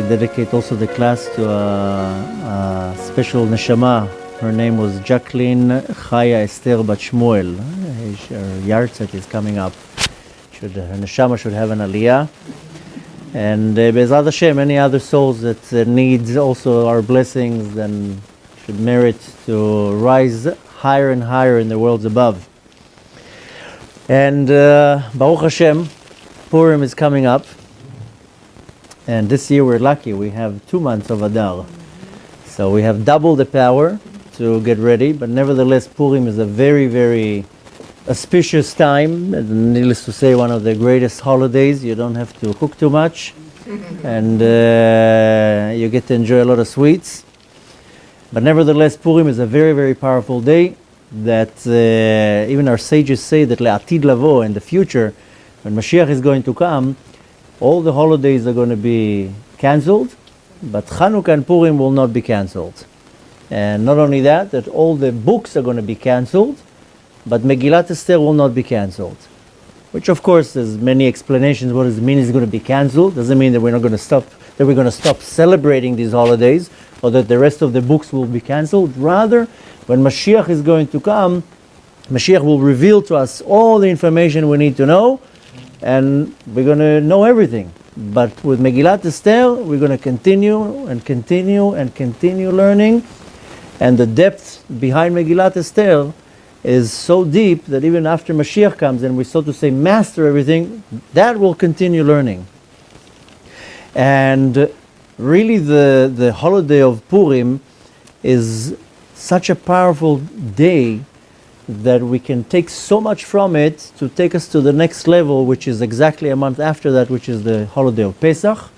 basically dedicate also the class to a special neshama. Her name was Jacqueline Chaya Esther Bat Shmuel. Her yahrzeit is coming up. Her neshama should have an aliyah. And Be'ezrat Hashem, any other souls that needs also our blessings, then should merit to rise higher and higher in the worlds above. And Baruch Hashem, Purim is coming up. And this year we're lucky, we have 2 months of Adar. So we have double the power to get ready, but nevertheless Purim is a very, very auspicious time, and needless to say, one of the greatest holidays. You don't have to cook too much, and you get to enjoy a lot of sweets. But nevertheless, Purim is a very, very powerful day that even our sages say that le'atid lavo, in the future, when Mashiach is going to come, all the holidays are going to be cancelled, but Chanukah and Purim will not be cancelled. And not only that, that all the books are going to be cancelled, but Megillah Esther will not be cancelled. Which of course there's many explanations. What does it mean it's going to be cancelled? Doesn't mean that we're going to stop celebrating these holidays, or that the rest of the books will be cancelled. Rather, when Mashiach is going to come, Mashiach will reveal to us all the information we need to know, and we're going to know everything. But with Megillah Esther, we're going to continue and continue and continue learning, and the depth behind Megillah Esther is so deep that even after Mashiach comes and we, so to say, master everything, that will continue learning. And really the holiday of Purim is such a powerful day that we can take so much from it to take us to the next level, which is exactly a month after that, which is the holiday of Pesach.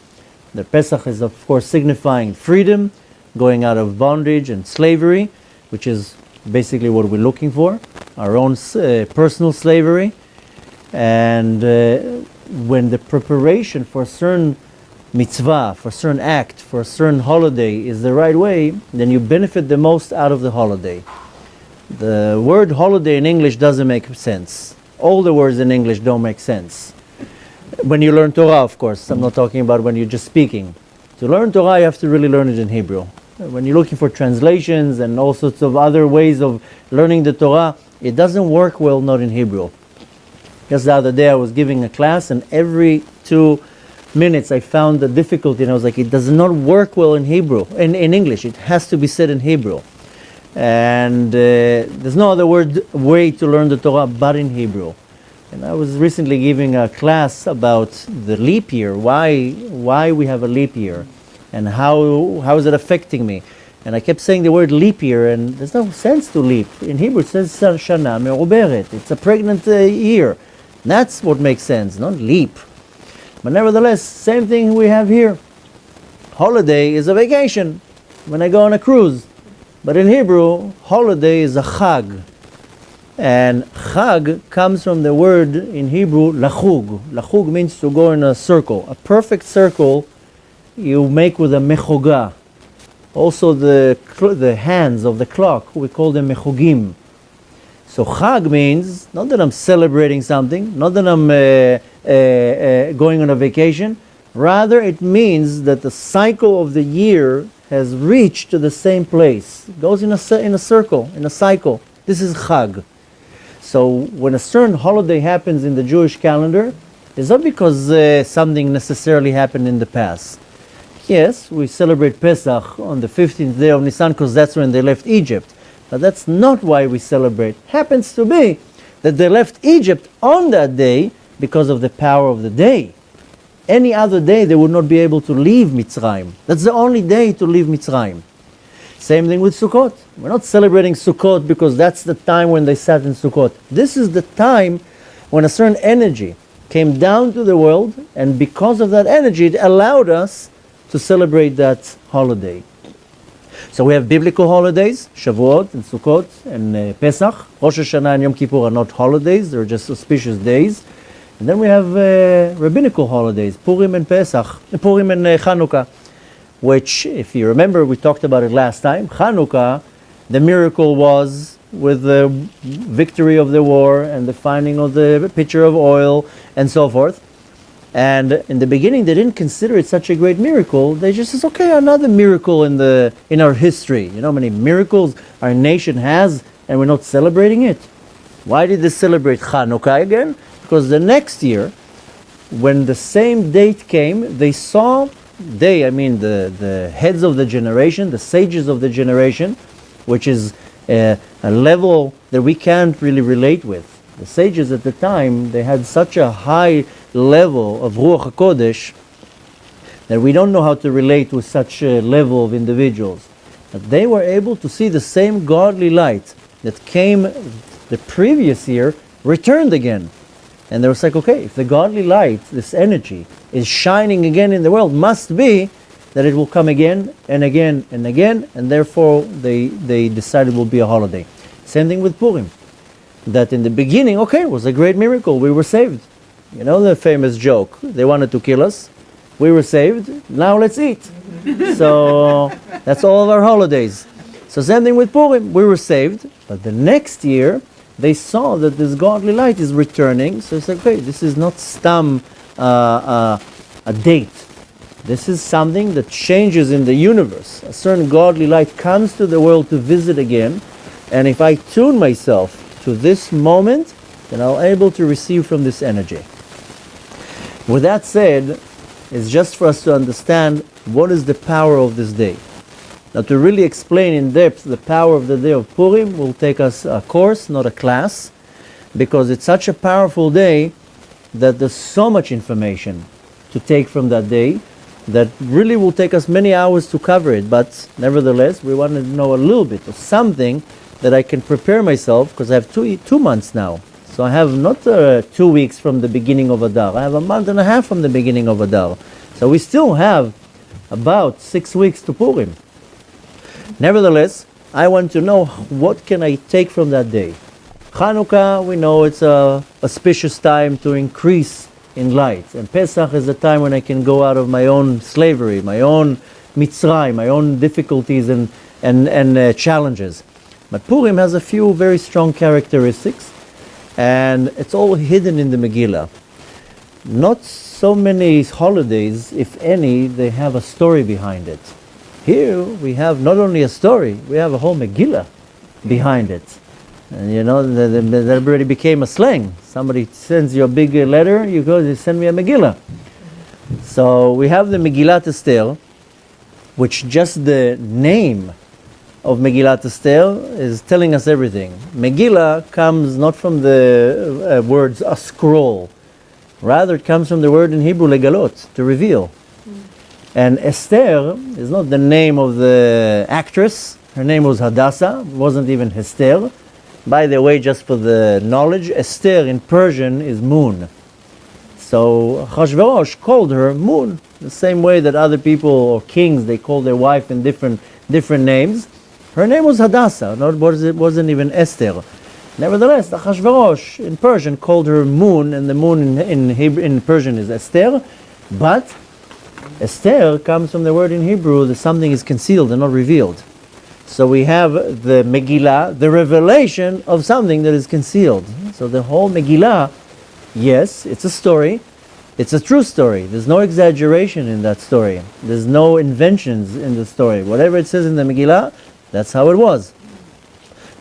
The Pesach is of course signifying freedom, going out of bondage and slavery, which is basically what we're looking for, our own personal slavery. And when the preparation for a certain mitzvah, for a certain act, for a certain holiday is the right way, then you benefit the most out of the holiday. The word holiday in English doesn't make sense. All the words in English don't make sense. When you learn Torah, of course, I'm not talking about when you're just speaking. To learn Torah, you have to really learn it in Hebrew. When you're looking for translations and all sorts of other ways of learning the Torah, it doesn't work well not in Hebrew. Just the other day I was giving a class, and every 2 minutes I found the difficulty, and I was like, it does not work well in Hebrew, in English. It has to be said in Hebrew. And there's no other way to learn the Torah but in Hebrew. And I was recently giving a class about the leap year, why we have a leap year, and how is it affecting me. And I kept saying the word leap year, and there's no sense to leap. In Hebrew it says shana me'uberet. It's a pregnant year. That's what makes sense, not leap. But nevertheless, same thing we have here. Holiday is a vacation, when I go on a cruise. But in Hebrew, holiday is a chag. And chag comes from the word in Hebrew, lachug. Lachug means to go in a circle. A perfect circle you make with a mechoga. Also the hands of the clock, we call them mechogim. So chag means, not that I'm celebrating something, not that I'm going on a vacation, rather it means that the cycle of the year has reached to the same place. It goes in a circle, in a cycle. This is chag. So when a certain holiday happens in the Jewish calendar, it's not because something necessarily happened in the past. Yes, we celebrate Pesach on the 15th day of Nisan because that's when they left Egypt. But that's not why we celebrate. Happens to be that they left Egypt on that day because of the power of the day. Any other day they would not be able to leave Mitzrayim. That's the only day to leave Mitzrayim. Same thing with Sukkot. We're not celebrating Sukkot because that's the time when they sat in Sukkot. This is the time when a certain energy came down to the world, and because of that energy it allowed us to celebrate that holiday. So we have biblical holidays, Shavuot and Sukkot and Pesach. Rosh Hashanah and Yom Kippur are not holidays, they're just auspicious days. And then we have rabbinical holidays, Purim and Purim and Chanukah, which, if you remember, we talked about it last time. Chanukah, the miracle was with the victory of the war and the finding of the pitcher of oil and so forth. And in the beginning, they didn't consider it such a great miracle. They just said, okay, another miracle in our history. You know how many miracles our nation has, and we're not celebrating it? Why did they celebrate Hanukkah again? Because the next year, when the same date came, I mean the heads of the generation, the sages of the generation, which is a level that we can't really relate with. The sages at the time, they had such a high level of Ruach HaKodesh that we don't know how to relate with such a level of individuals. But they were able to see the same godly light that came the previous year returned again. And they was like, okay, if the godly light, this energy, is shining again in the world, must be that it will come again and again and again, and therefore they decided it will be a holiday. Same thing with Purim. That in the beginning, okay, it was a great miracle, we were saved. You know the famous joke, they wanted to kill us, we were saved, now let's eat. So that's all of our holidays. So same thing with Purim, we were saved, but the next year they saw that this godly light is returning, so it's like, okay, this is not stam a date. This is something that changes in the universe. A certain godly light comes to the world to visit again, and if I tune myself to this moment, then I'm able to receive from this energy. With that said, it's just for us to understand what is the power of this day. Now, to really explain in depth the power of the day of Purim will take us a course, not a class, because it's such a powerful day that there's so much information to take from that day that really will take us many hours to cover it. But nevertheless, we want to know a little bit of something that I can prepare myself, because I have two months now. So I have not 2 weeks from the beginning of Adar. I have a month and a half from the beginning of Adar. So we still have about 6 weeks to Purim. Nevertheless, I want to know what can I take from that day. Hanukkah, we know it's a auspicious time to increase in light. And Pesach is a time when I can go out of my own slavery, my own mitzray, my own difficulties and challenges. But Purim has a few very strong characteristics, and it's all hidden in the Megillah. Not so many holidays, if any, they have a story behind it. Here we have not only a story, we have a whole Megillah behind it. And you know, that already became a slang. Somebody sends you a big letter, you go, they send me a Megillah. So we have the Megillat Esther, which just the name of Megillat Esther is telling us everything. Megillah comes not from the words a scroll, rather it comes from the word in Hebrew legalot, to reveal. And Esther is not the name of the actress, her name was Hadassah, it wasn't even Hester. By the way, just for the knowledge, Esther in Persian is moon. So Achashverosh called her Moon, the same way that other people or kings, they call their wife in different names. Her name was Hadassah, it wasn't even Esther. Nevertheless, Achashverosh in Persian called her Moon, and the moon in Persian is Esther. But Esther comes from the word in Hebrew that something is concealed and not revealed. So we have the Megillah, the revelation of something that is concealed. So the whole Megillah, yes, it's a story. It's a true story. There's no exaggeration in that story. There's no inventions in the story. Whatever it says in the Megillah, that's how it was.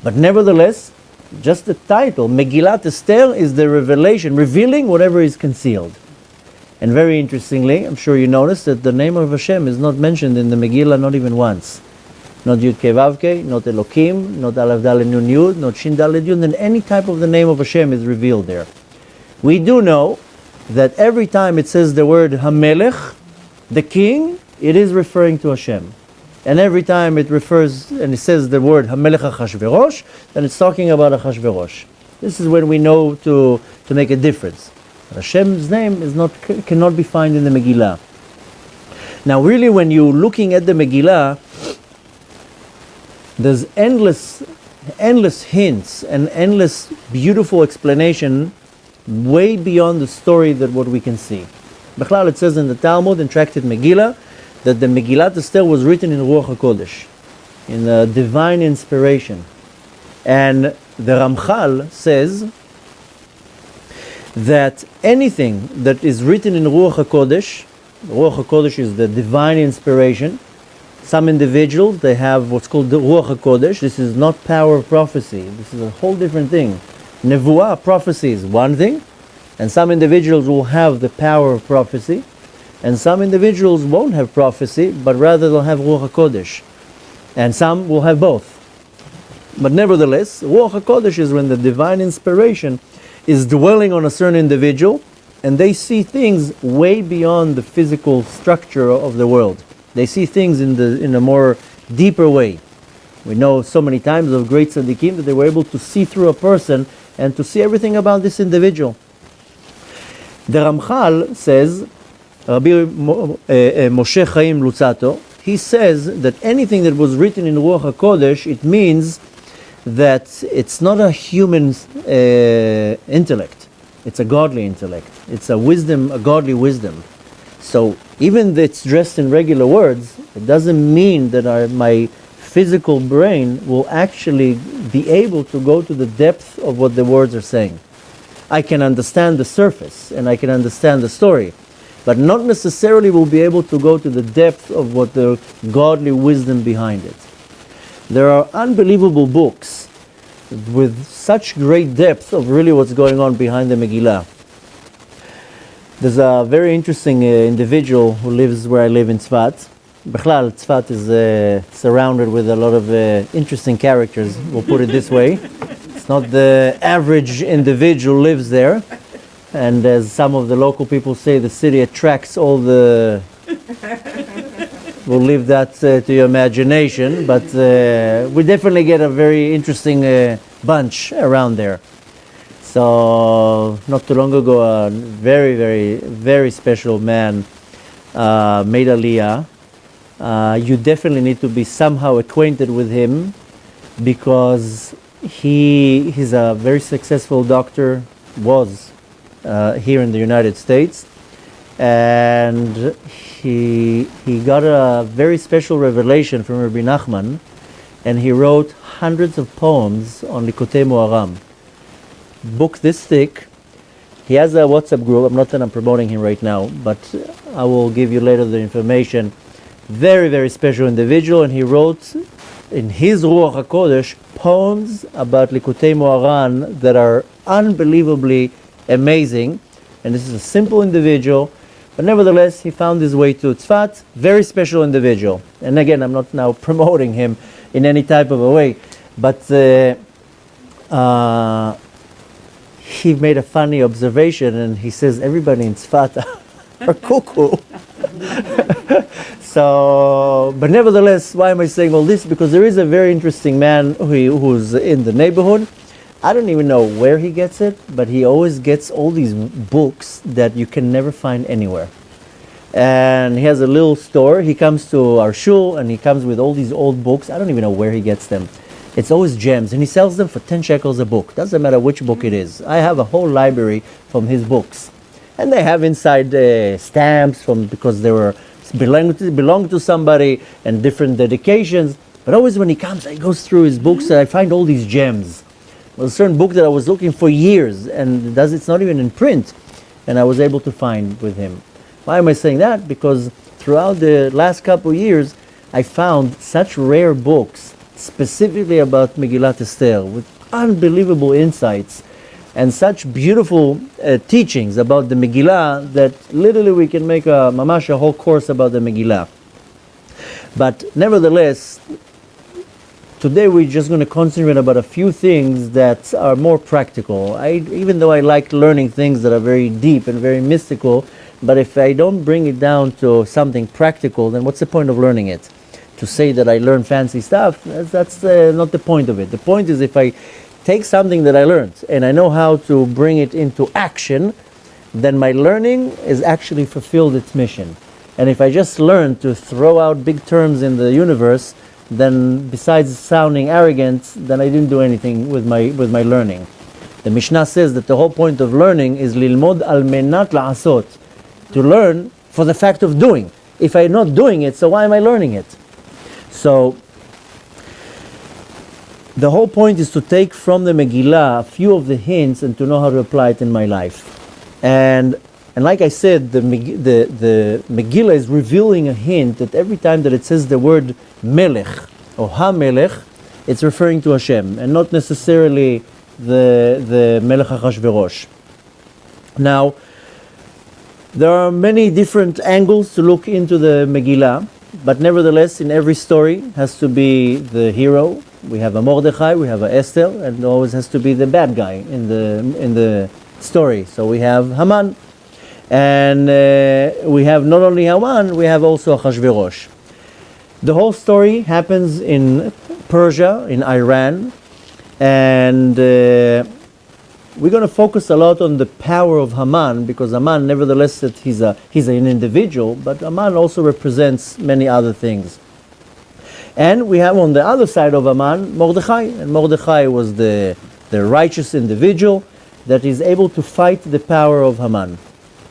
But nevertheless, just the title, Megillat Esther, is the revelation, revealing whatever is concealed. And very interestingly, I'm sure you noticed that the name of Hashem is not mentioned in the Megillah, not even once. Not Yud Kei Vav Kei, not Elokim, not Aleph Daled Nun Yud, not Shin Daled Yud, and any type of the name of Hashem is revealed there. We do know that every time it says the word HaMelech, the king, it is referring to Hashem. And every time it refers and it says the word HaMelech Achashverosh, then it's talking about Achashverosh. This is when we know to make a difference. Hashem's name cannot be found in the Megillah. Now really when you're looking at the Megillah, there's endless hints and endless beautiful explanation way beyond the story that what we can see. Bechlal, it says in the Talmud, in Tractate Megillah, that the Megillat Esther was written in Ruach HaKodesh, in divine inspiration. And the Ramchal says that anything that is written in Ruach HaKodesh is the divine inspiration. Some individuals, they have what's called the Ruach HaKodesh. This is not power of prophecy. This is a whole different thing. Nevuah, prophecy, is one thing, and some individuals will have the power of prophecy, and some individuals won't have prophecy, but rather they'll have Ruach HaKodesh. And some will have both. But nevertheless, Ruach HaKodesh is when the divine inspiration is dwelling on a certain individual, and they see things way beyond the physical structure of the world. They see things in a more deeper way. We know so many times of great tzaddikim that they were able to see through a person and to see everything about this individual. The Ramchal says, Rabbi Moshe Chaim Luzzatto, he says that anything that was written in Ruach HaKodesh, it means that it's not a human intellect, it's a godly intellect. It's a wisdom, a godly wisdom. So even though it's dressed in regular words, it doesn't mean that my physical brain will actually be able to go to the depth of what the words are saying. I can understand the surface and I can understand the story, but not necessarily will be able to go to the depth of what the godly wisdom behind it. There are unbelievable books with such great depth of really what's going on behind the Megillah. There's a very interesting individual who lives where I live in Tzfat. Bechlal, Tzfat is surrounded with a lot of interesting characters, we'll put it this way. It's not the average individual lives there. And as some of the local people say, the city attracts all the... We'll leave that to your imagination, but we definitely get a very interesting bunch around there. So, not too long ago, a very, very, very special man made Aliyah. You definitely need to be somehow acquainted with him because he's a very successful doctor, was here in the United States, and he got a very special revelation from Rabbi Nachman, and he wrote hundreds of poems on Likutei Moharam. Book this thick. He has a WhatsApp group. I'm not that I'm promoting him right now, but I will give you later the information. Very, very special individual, and he wrote in his Ruach HaKodesh poems about Likutei Moharan that are unbelievably amazing. And this is a simple individual, but nevertheless he found his way to Tzfat. Very special individual. And again, I'm not now promoting him in any type of a way, but he made a funny observation, and he says everybody in Tzfat are cuckoo. So, but nevertheless, why am I saying all this? Because there is a very interesting man who's in the neighborhood. I don't even know where he gets it, but he always gets all these books that you can never find anywhere. And he has a little store. He comes to our shul, and he comes with all these old books. I don't even know where he gets them. It's always gems, and he sells them for 10 shekels a book. Doesn't matter which book it is. I have a whole library from his books. And they have inside stamps because they were belong to somebody and different dedications. But always when he comes, he goes through his books and I find all these gems. There was a certain book that I was looking for years, and it's not even in print, and I was able to find with him. Why am I saying that? Because throughout the last couple of years, I found such rare books, specifically about Megillat Esther, with unbelievable insights and such beautiful teachings about the Megillah that literally we can make a whole course about the Megillah. But nevertheless, today we're just going to concentrate about a few things that are more practical. Even though I like learning things that are very deep and very mystical, but if I don't bring it down to something practical, then what's the point of learning it? To say that I learn fancy stuff, that's not the point of it. The point is if I take something that I learned and I know how to bring it into action, then my learning is actually fulfilled its mission. And if I just learn to throw out big terms in the universe, then besides sounding arrogant, then I didn't do anything with my learning. The Mishnah says that the whole point of learning is lilmod al menat la'asot, to learn for the fact of doing. If I'm not doing it, so why am I learning it? So the whole point is to take from the Megillah a few of the hints and to know how to apply it in my life. And like I said, the Megillah is revealing a hint that every time that it says the word Melech or Ha-Melech, it's referring to Hashem and not necessarily the Melech HaChashverosh. Now, there are many different angles to look into the Megillah, but nevertheless, in every story has to be the hero. We have a Mordechai, we have a Esther, and always has to be the bad guy in the story. So we have Haman, and we have not only Haman, we have also Achashverosh. The whole story happens in Persia, in Iran, and we're going to focus a lot on the power of Haman, because Haman, nevertheless, that he's an individual, but Haman also represents many other things. And we have on the other side of Haman, Mordechai, and Mordechai was the righteous individual that is able to fight the power of Haman.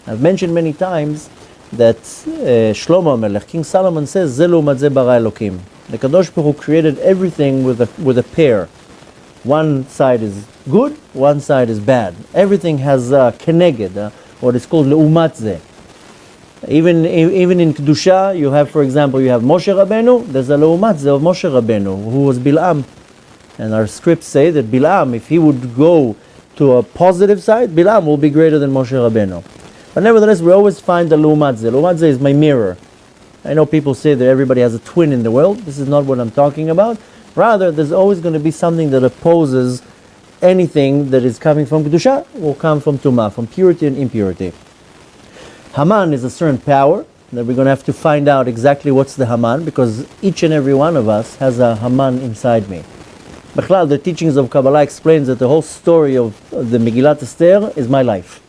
I've mentioned many times that Shlomo Melech, King Solomon says, "Ze l'umat ze bara Elokim." The Kadosh Baruch Hu created everything with a pair. One side is good, one side is bad. Everything has keneged, what is called l'umat ze. Even in Kedusha, you have, for example, you have Moshe Rabbeinu. There's a l'umat ze of Moshe Rabbeinu, who was Bilam. And our scripts say that Bilam, if he would go to a positive side, Bilam will be greater than Moshe Rabbeinu. But nevertheless, we always find the l'umat ze. L'umat ze is my mirror. I know people say that everybody has a twin in the world. This is not what I'm talking about. Rather, there's always going to be something that opposes anything that is coming from Kedusha will come from Tumah, from purity and impurity. Haman is a certain power that we're going to have to find out exactly what's the Haman, because each and every one of us has a Haman inside me. Bechlal, the teachings of Kabbalah explains that the whole story of the Megillat Esther is my life.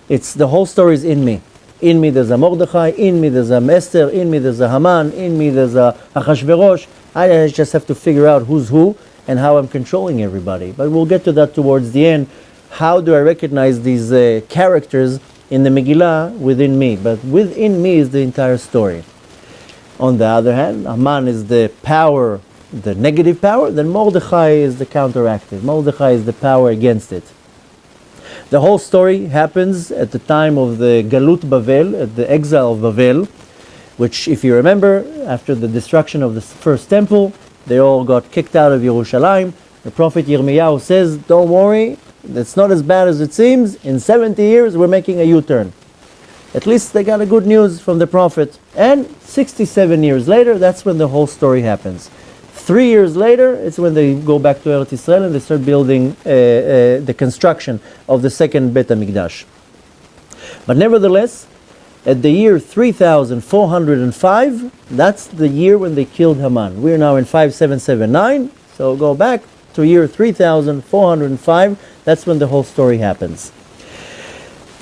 It's the whole story is in me. In me there's a Mordechai, in me there's a Esther, in me there's a Haman, in me there's a Achashverosh. I just have to figure out who's who and how I'm controlling everybody. But we'll get to that towards the end. How do I recognize these characters in the Megillah within me? But within me is the entire story. On the other hand, Haman is the power, the negative power, then Mordechai is the counteractive. Mordechai is the power against it. The whole story happens at the time of the Galut Bavel, at the exile of Bavel, which, if you remember, after the destruction of the first temple, they all got kicked out of Yerushalayim. The prophet Yirmiyahu says, don't worry, it's not as bad as it seems. In 70 years, we're making a U-turn. At least they got a good news from the prophet. And 67 years later, that's when the whole story happens. 3 years later, it's when they go back to Eretz Israel and they start building the construction of the second Bet HaMikdash. But nevertheless, at the year 3405, that's the year when they killed Haman. We're now in 5779, so go back to year 3405, that's when the whole story happens.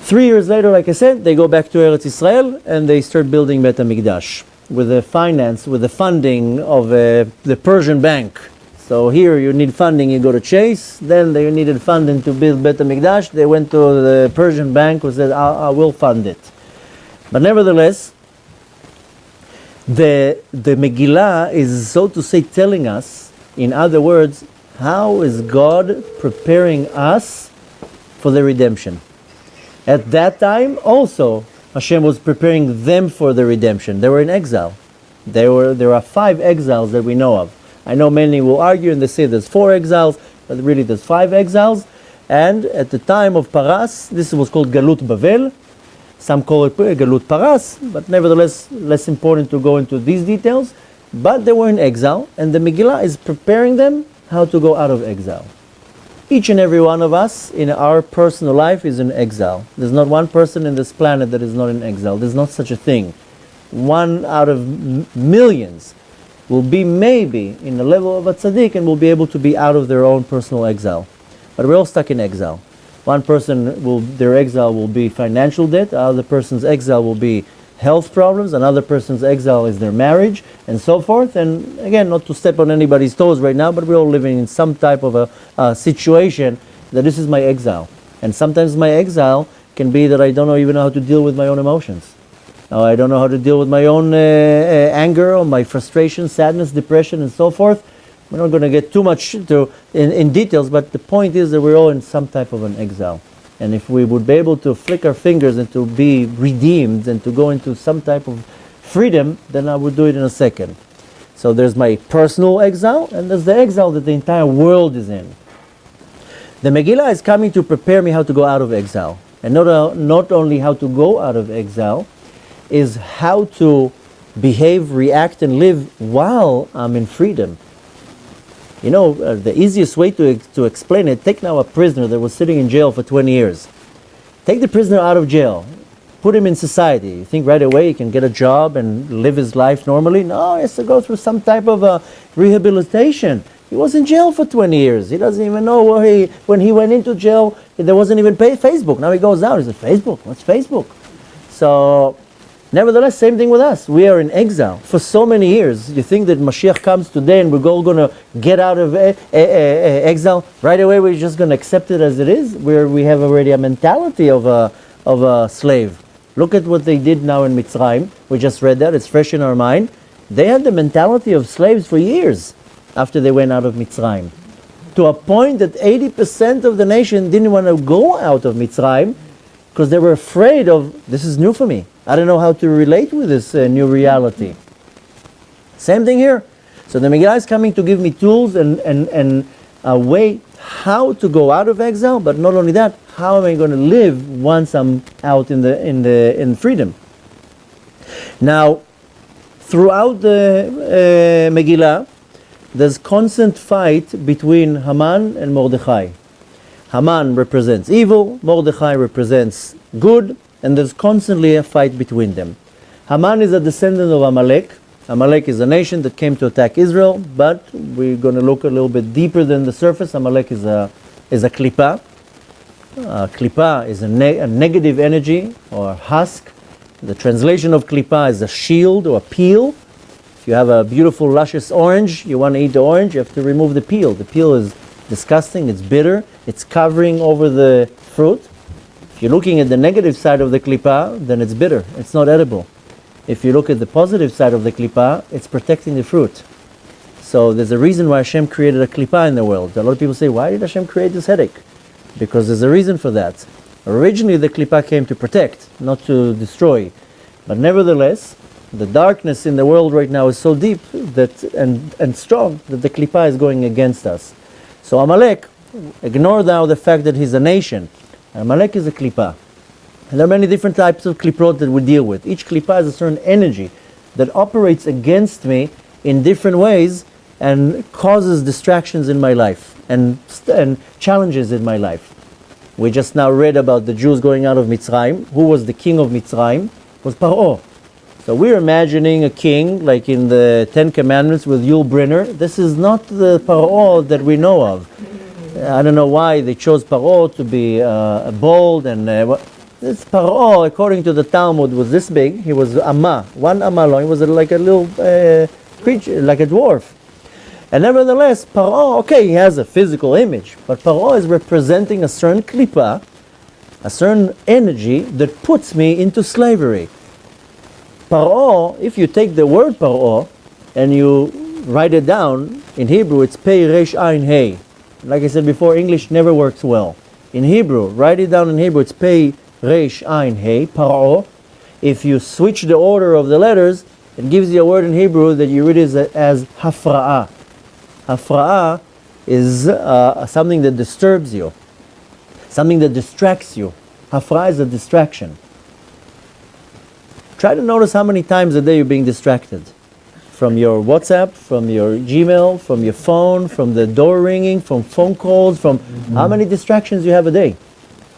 3 years later, like I said, they go back to Eretz Israel and they start building Bet HaMikdash with the funding of the Persian bank. So here you need funding, you go to Chase. Then they needed funding to build Bet HaMikdash. They went to the Persian bank who said, I will fund it. But nevertheless, the Megillah is, so to say, telling us, in other words, how is God preparing us for the redemption. At that time also, Hashem was preparing them for the redemption. They were in exile. There are 5 exiles that we know of. I know many will argue and they say there's 4 exiles, but really there's 5 exiles. And at the time of Paras, this was called Galut Bavel. Some call it Galut Paras, but nevertheless less important to go into these details. But they were in exile, and the Megillah is preparing them how to go out of exile. Each and every one of us in our personal life is in exile. There's not one person in this planet that is not in exile. There's not such a thing. 1 out of millions will be maybe in the level of a tzaddik and will be able to be out of their own personal exile. But we're all stuck in exile. One person their exile will be financial debt, another person's exile will be health problems, another person's exile is their marriage, and so forth. And again, not to step on anybody's toes right now, but we're all living in some type of a situation that this is my exile. And sometimes my exile can be that I don't even know how to deal with my own emotions. I don't know how to deal with my own anger or my frustration, sadness, depression, and so forth. We're not going to get too much in details, but the point is that we're all in some type of an exile. And if we would be able to flick our fingers and to be redeemed and to go into some type of freedom, then I would do it in a second. So there's my personal exile, and there's the exile that the entire world is in. The Megillah is coming to prepare me how to go out of exile. And not only how to go out of exile, is how to behave, react, and live while I'm in freedom. You know, the easiest way to explain it, take now a prisoner that was sitting in jail for 20 years. Take the prisoner out of jail. Put him in society. You think right away he can get a job and live his life normally? No, he has to go through some type of rehabilitation. He was in jail for 20 years. He doesn't even know when he went into jail, there wasn't even Facebook. Now he goes out, he says, Facebook? What's Facebook? So, nevertheless, same thing with us. We are in exile for so many years. You think that Mashiach comes today and we're all going to get out of exile? Right away we're just going to accept it as it is? We have already a mentality of a slave. Look at what they did now in Mitzrayim. We just read that. It's fresh in our mind. They had the mentality of slaves for years after they went out of Mitzrayim. To a point that 80% of the nation didn't want to go out of Mitzrayim because they were afraid of, this is new for me. I don't know how to relate with this new reality. Same thing here. So the Megillah is coming to give me tools and a way how to go out of exile, but not only that, how am I going to live once I'm out in freedom? Now, throughout the Megillah, there's constant fight between Haman and Mordechai. Haman represents evil, Mordechai represents good, and there's constantly a fight between them. Haman is a descendant of Amalek. Amalek is a nation that came to attack Israel, but we're going to look a little bit deeper than the surface. Amalek is a klipa. Klipa is a negative energy or husk. The translation of klipa is a shield or a peel. If you have a beautiful, luscious orange, you want to eat the orange, you have to remove the peel. The peel is disgusting, it's bitter, it's covering over the fruit. If you're looking at the negative side of the klipa, then it's bitter, it's not edible. If you look at the positive side of the klipa, it's protecting the fruit. So there's a reason why Hashem created a klipa in the world. A lot of people say, why did Hashem create this headache? Because there's a reason for that. Originally the klipa came to protect, not to destroy. But nevertheless, the darkness in the world right now is so deep that and strong that the klipa is going against us. So Amalek, ignore now the fact that he's a nation. Amalek is a klipa. And there are many different types of klipot that we deal with. Each klipa has a certain energy that operates against me in different ways and causes distractions in my life and challenges in my life. We just now read about the Jews going out of Mitzrayim. Who was the king of Mitzrayim? It was Paro. So we're imagining a king like in the Ten Commandments with Yul Brynner. This is not the Paro that we know of. I don't know why they chose Paro to be bold and this Paro, according to the Talmud, was this big. He was one amma long. He was like a little creature, like a dwarf. And nevertheless, Paro, okay, he has a physical image, but Paro is representing a certain klipa, a certain energy that puts me into slavery. Paro, if you take the word Paro and you write it down, in Hebrew it's Pei Resh Ayin Hey. Like I said before, English never works well. In Hebrew, write it down in Hebrew, it's Pei Resh Ayin Hey, Paro. If you switch the order of the letters, it gives you a word in Hebrew that you read as Hafra'ah. Hafra'ah is something that disturbs you, something that distracts you. Hafra'ah is a distraction. Try to notice how many times a day you're being distracted. From your WhatsApp, from your Gmail, from your phone, from the door ringing, from phone calls, from how many distractions you have a day.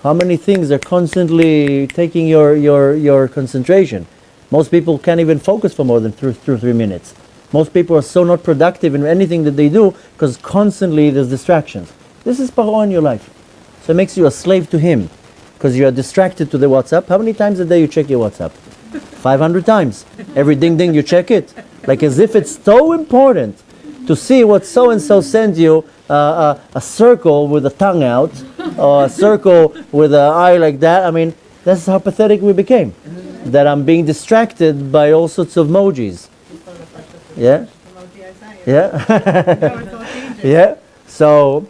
How many things are constantly taking your concentration. Most people can't even focus for more than 2 or 3 minutes. Most people are so not productive in anything that they do because constantly there's distractions. This is Paro in your life. So it makes you a slave to him because you are distracted to the WhatsApp. How many times a day you check your WhatsApp? 500 times. Every ding ding you check it. Like as if it's so important to see what so-and-so sent you a circle with a tongue out or a circle with an eye like that. I mean, that's how pathetic we became. That I'm being distracted by all sorts of emojis. Yeah? Yeah? Yeah? So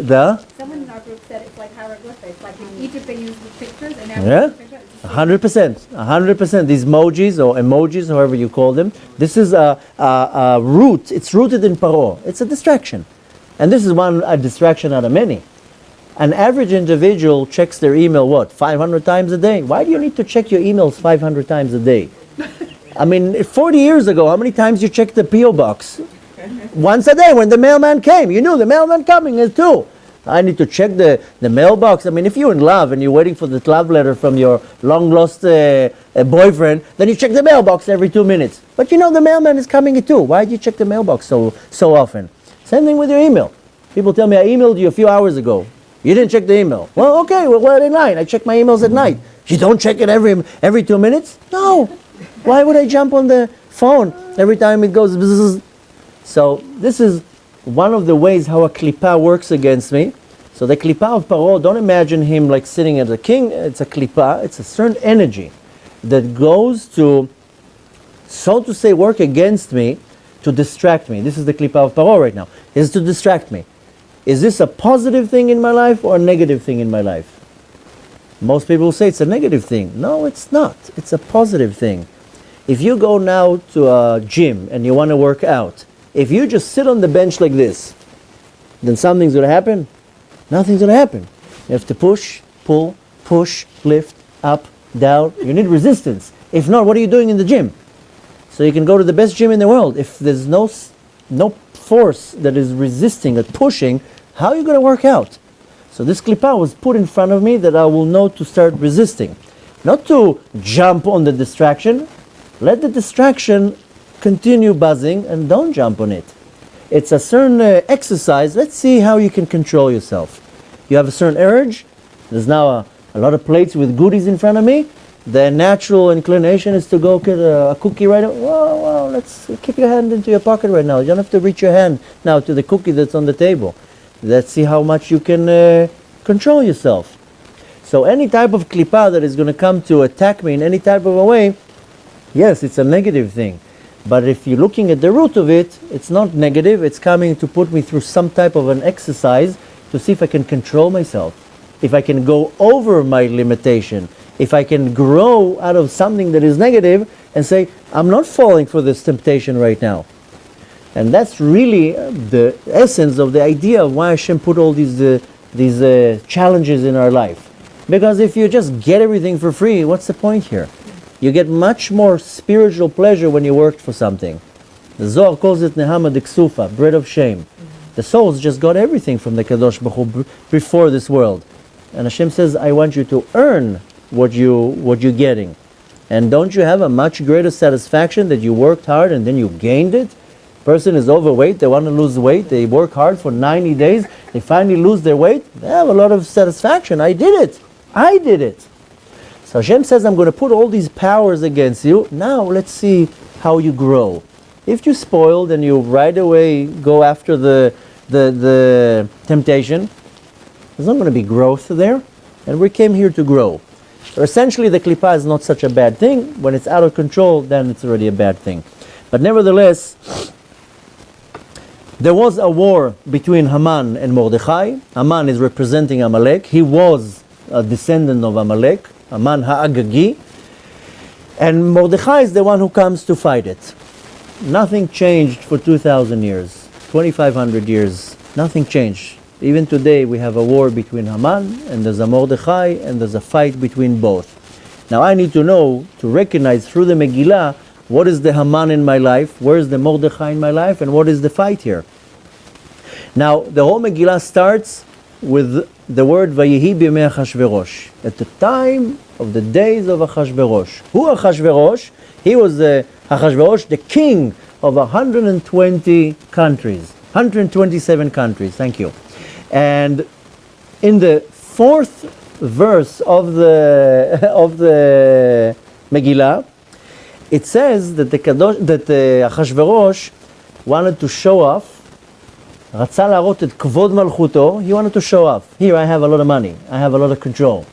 Someone in our group said it's like hieroglyphics. Like in Egypt they use the pictures, and now Yeah? we use pictures. It's the same. 100%. These emojis, however you call them, this is a root. It's rooted in paro. It's a distraction. And this is a distraction out of many. An average individual checks their email, 500 times a day? Why do you need to check your emails 500 times a day? I mean, 40 years ago, how many times you checked the P.O. box? Once a day when the mailman came. You knew the mailman coming is too. I need to check the mailbox. I mean, if you're in love and you're waiting for the love letter from your long-lost boyfriend, then you check the mailbox every 2 minutes. But you know the mailman is coming at 2. Why do you check the mailbox so often? Same thing with your email. People tell me, I emailed you a few hours ago. You didn't check the email. Well, okay, we're at night. I check my emails at night. You don't check it every 2 minutes? No. Why would I jump on the phone every time it goes bzzz? So this is one of the ways how a klippah works against me. So the klippah of Paro, don't imagine him like sitting as a king. It's a klippah. It's a certain energy that goes to, so to say, work against me to distract me. This is the klippah of Paro right now. Is to distract me. Is this a positive thing in my life or a negative thing in my life? Most people say it's a negative thing. No, it's not. It's a positive thing. If you go now to a gym and you want to work out, if you just sit on the bench like this, then something's going to happen? Nothing's going to happen. You have to push, pull, push, lift, up, down. You need resistance. If not, what are you doing in the gym? So you can go to the best gym in the world. If there's no force that is resisting and pushing, how are you going to work out? So this klippah was put in front of me that I will know to start resisting. Not to jump on the distraction. Let the distraction continue buzzing and don't jump on it. It's a certain exercise. Let's see how you can control yourself. You have a certain urge. There's now a lot of plates with goodies in front of me. The natural inclination is to go get a cookie right now. Whoa, let's keep your hand into your pocket right now. You don't have to reach your hand now to the cookie that's on the table. Let's see how much you can control yourself. So any type of klippah that is going to come to attack me in any type of a way, yes, it's a negative thing. But if you're looking at the root of it, it's not negative. It's coming to put me through some type of an exercise to see if I can control myself. If I can go over my limitation. If I can grow out of something that is negative and say, I'm not falling for this temptation right now. And that's really the essence of the idea of why Hashem put all these challenges in our life. Because if you just get everything for free, what's the point here? You get much more spiritual pleasure when you worked for something. The Zohar calls it Nehama Deksufa, bread of shame. The souls just got everything from the Kadosh Baruch Hu before this world. And Hashem says, I want you to earn what you're getting. And don't you have a much greater satisfaction that you worked hard and then you gained it? Person is overweight, they want to lose weight, they work hard for 90 days, they finally lose their weight, they have a lot of satisfaction. I did it. So Hashem says, I'm going to put all these powers against you. Now let's see how you grow. If you're spoiled and you right away go after the temptation, there's not going to be growth there. And we came here to grow. So essentially the klippah is not such a bad thing. When it's out of control, then it's already a bad thing. But nevertheless, there was a war between Haman and Mordechai. Haman is representing Amalek. He was a descendant of Amalek, Haman Ha'agagi. And Mordechai is the one who comes to fight it. Nothing changed for 2,000 years, 2,500 years. Nothing changed. Even today we have a war between Haman and there's a Mordechai and there's a fight between both. Now I need to know, to recognize through the Megillah, what is the Haman in my life, where is the Mordechai in my life, and what is the fight here. Now the whole Megillah starts with the word Vayehi b'yemei Achashverosh. At the time of the days of Achashverosh. Who Achashverosh? He was Achashverosh, the king of 120 countries. 127 countries, thank you. And in the fourth verse of the Megillah, it says that Achashverosh wanted to show off. רצה להראות את כבוד מלכותו. He wanted to show off. Here I have a lot of money. I have a lot of control.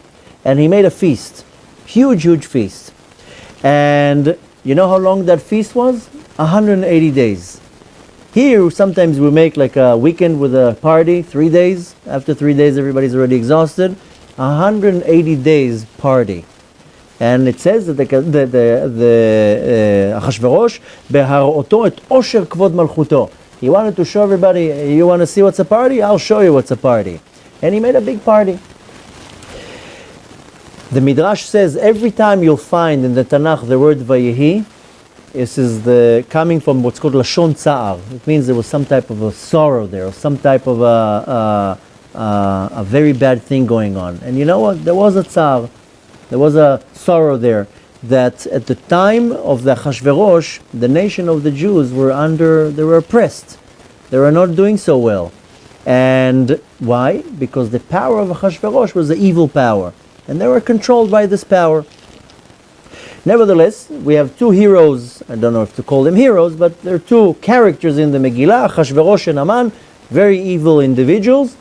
And he made a feast. Huge feast. And you know how long that feast was? 180 days. Here, sometimes we make like a weekend with a party, 3 days. After 3 days, everybody's already exhausted. 180 days party. And it says that the Achashverosh, בהראותו את עושר כבוד מלכותו. He wanted to show everybody, you want to see what's a party? I'll show you what's a party. And he made a big party. The Midrash says every time you'll find in the Tanakh the word Vayehi, this is coming from what's called Lashon Tsa'ar. It means there was some type of a sorrow there, or some type of a very bad thing going on. And you know what? There was a tsar. There was a sorrow there, that at the time of the Achashverosh, the nation of the Jews they were oppressed. They were not doing so well. And why? Because the power of Achashverosh was the evil power, and they were controlled by this power. Nevertheless, we have two heroes. I don't know if to call them heroes, but there are two characters in the Megillah, Achashverosh and Haman, very evil individuals.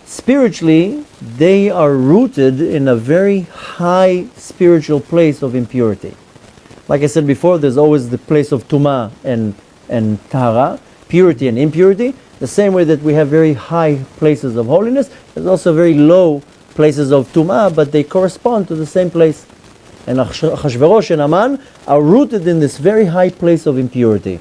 Spiritually, they are rooted in a very high spiritual place of impurity. Like I said before, there's always the place of Tumah and Tahara, purity and impurity. The same way that we have very high places of holiness, there's also very low places of Tumah, but they correspond to the same place. And Achashverosh and Haman are rooted in this very high place of impurity.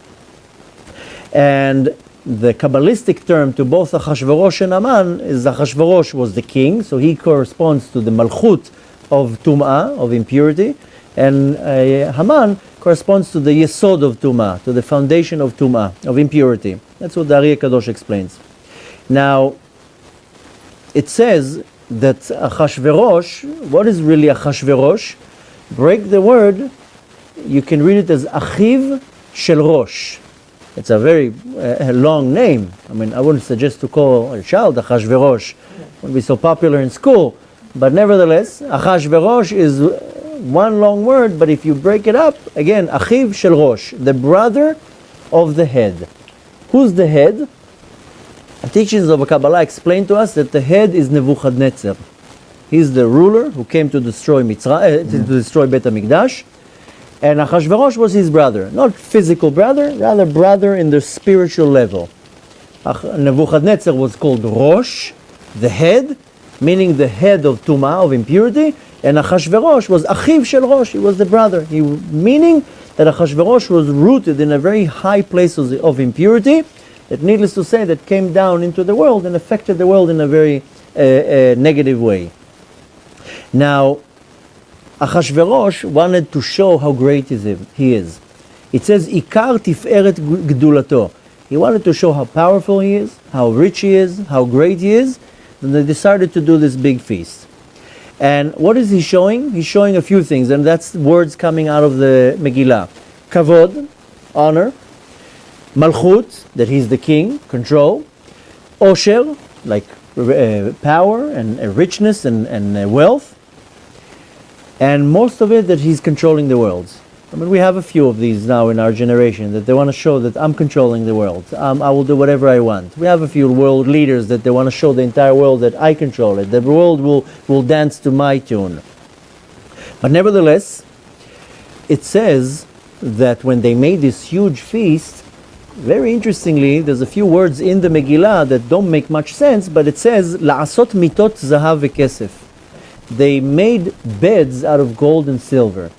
And the Kabbalistic term to both Achashverosh and Haman is Achashverosh was the king, so he corresponds to the Malchut of Tum'ah, of impurity, and Haman corresponds to the Yesod of Tum'ah, to the foundation of Tum'ah, of impurity. That's what the Ari Kadosh explains. Now, it says that Achashverosh, what is really Achashverosh? Break the word, you can read it as Achiv Shel Rosh. It's a very long name. I mean, I wouldn't suggest to call a child Achashverosh. It wouldn't be so popular in school. But nevertheless, Achashverosh is one long word, but if you break it up, again, Achiv Shel Rosh, the brother of the head. Who's the head? The teachings of Kabbalah explain to us that the head is Nebuchadnezzar. He's the ruler who came to destroy to destroy Beit HaMikdash. And Achashverosh was his brother, not physical brother, rather brother in the spiritual level. Nebuchadnezzar was called Rosh, the head, meaning the head of Tumah, of impurity, and Achashverosh was Achiv Shel Rosh, he was the brother, meaning that Achashverosh was rooted in a very high place of impurity, that needless to say, that came down into the world and affected the world in a very negative way. Now, Achashverosh wanted to show how great he is. It says, Ikar tiferet gdulato. He wanted to show how powerful he is, how rich he is, how great he is. Then they decided to do this big feast. And what is he showing? He's showing a few things, and that's words coming out of the Megillah. Kavod, honor. Malchut, that he's the king, control. Osher, like power and richness and wealth. And most of it that he's controlling the world. I mean, we have a few of these now in our generation that they want to show that I'm controlling the world. I will do whatever I want. We have a few world leaders that they want to show the entire world that I control it. The world will dance to my tune. But nevertheless, it says that when they made this huge feast, very interestingly, there's a few words in the Megillah that don't make much sense, but it says, La'asot mitot zahav v'kesef. They made beds out of gold and silver.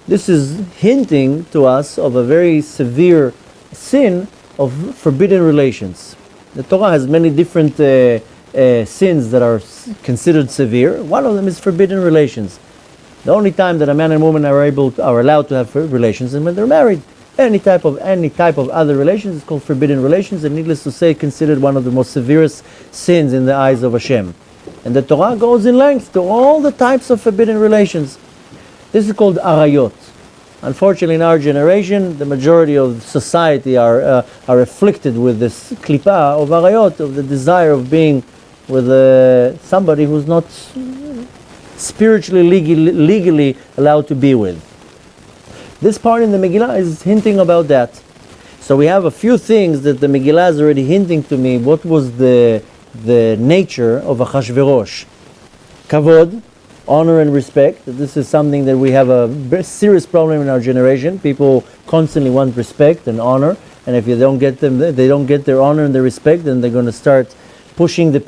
This is hinting to us of a very severe sin of forbidden relations. The Torah has many different sins that are considered severe. One of them is forbidden relations. The only time that a man and woman are allowed to have relations is when they're married. Any type of other relations is called forbidden relations, and needless to say, considered one of the most severest sins in the eyes of Hashem. And the Torah goes in length to all the types of forbidden relations. This is called arayot. Unfortunately, in our generation, the majority of society are afflicted with this klipa of arayot, of the desire of being with somebody who's not spiritually, legally allowed to be with. This part in the Megillah is hinting about that. So we have a few things that the Megillah is already hinting to me. What was the nature of Achashverosh? Kavod, honor and respect. This is something that we have a very serious problem in our generation. People constantly want respect and honor. and if you don't get them, they don't get their honor and their respect, then they're going to start pushing the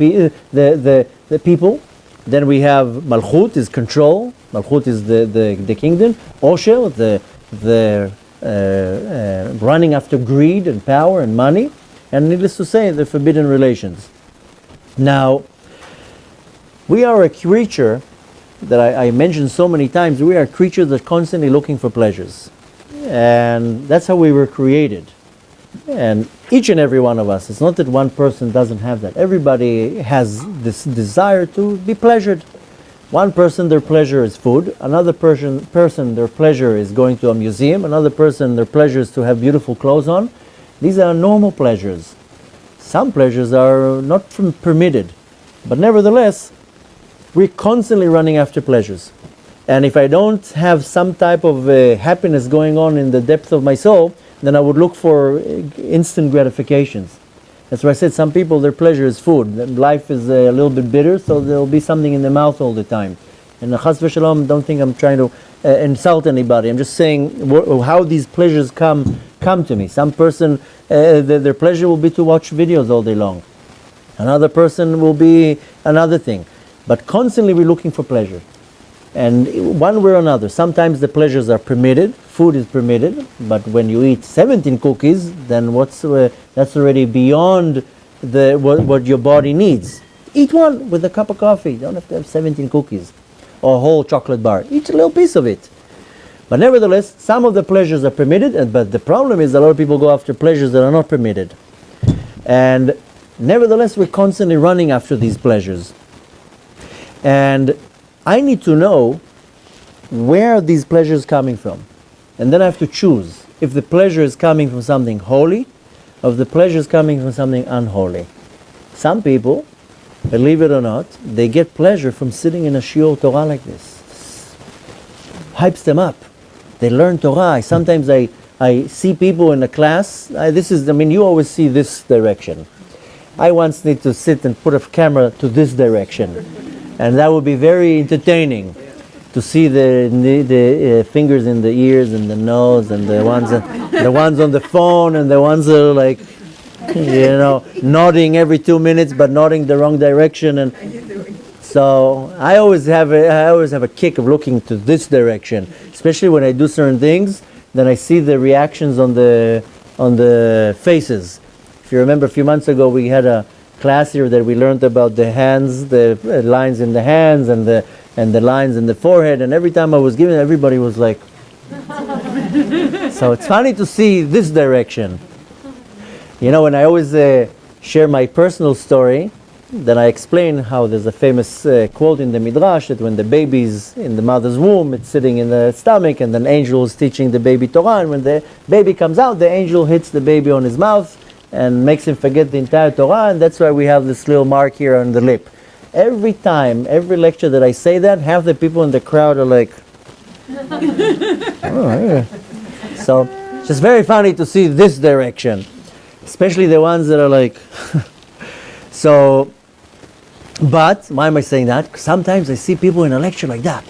people. Then we have Malchut, is control. Malchut is the kingdom. Osher, the running after greed and power and money. And needless to say, the forbidden relations. Now, we are a creature that I mentioned so many times. We are a creature that's constantly looking for pleasures. And that's how we were created. And each and every one of us, it's not that one person doesn't have that. Everybody has this desire to be pleasured. One person, their pleasure is food. Another person, their pleasure is going to a museum. Another person, their pleasure is to have beautiful clothes on. These are normal pleasures. Some pleasures are not permitted. But nevertheless, we're constantly running after pleasures. And if I don't have some type of happiness going on in the depth of my soul, then I would look for instant gratifications. That's why I said some people, their pleasure is food. Life is a little bit bitter, so there'll be something in their mouth all the time. And chas v'shalom, don't think I'm trying to insult anybody. I'm just saying how these pleasures come to me. Some person, their pleasure will be to watch videos all day long. Another person will be another thing. But constantly we're looking for pleasure. And one way or another, sometimes the pleasures are permitted, food is permitted, but when you eat 17 cookies, then that's already beyond what your body needs. Eat one with a cup of coffee. You don't have to have 17 cookies or a whole chocolate bar. Eat a little piece of it. But nevertheless, some of the pleasures are permitted, but the problem is a lot of people go after pleasures that are not permitted. And nevertheless, we're constantly running after these pleasures. And I need to know where are these pleasures coming from. And then I have to choose if the pleasure is coming from something holy or if the pleasure is coming from something unholy. Some people, believe it or not, they get pleasure from sitting in a shiur Torah like this. Hypes them up. They learn Torah. Sometimes I see people in a class. You always see this direction. I once need to sit and put a camera to this direction. And that would be very entertaining to see the fingers in the ears and the nose and the ones on the phone and the ones that are like, nodding every 2 minutes but nodding the wrong direction. And so I always have a kick of looking to this direction, especially when I do certain things. Then I see the reactions on the faces. If you remember, a few months ago we had a class here that we learned about the hands, the lines in the hands and the lines in the forehead, and every time I was giving, everybody was like so it's funny to see this direction. When I always share my personal story, then I explain how there's a famous quote in the Midrash that when the baby's in the mother's womb, it's sitting in the stomach, and an angel is teaching the baby Torah, and when the baby comes out, the angel hits the baby on his mouth and makes him forget the entire Torah, and that's why we have this little mark here on the lip. Every time, every lecture that I say that, half the people in the crowd are like, oh, yeah. So it's just very funny to see this direction, especially the ones that are like, so, but why am I saying that? Sometimes I see people in a lecture like that.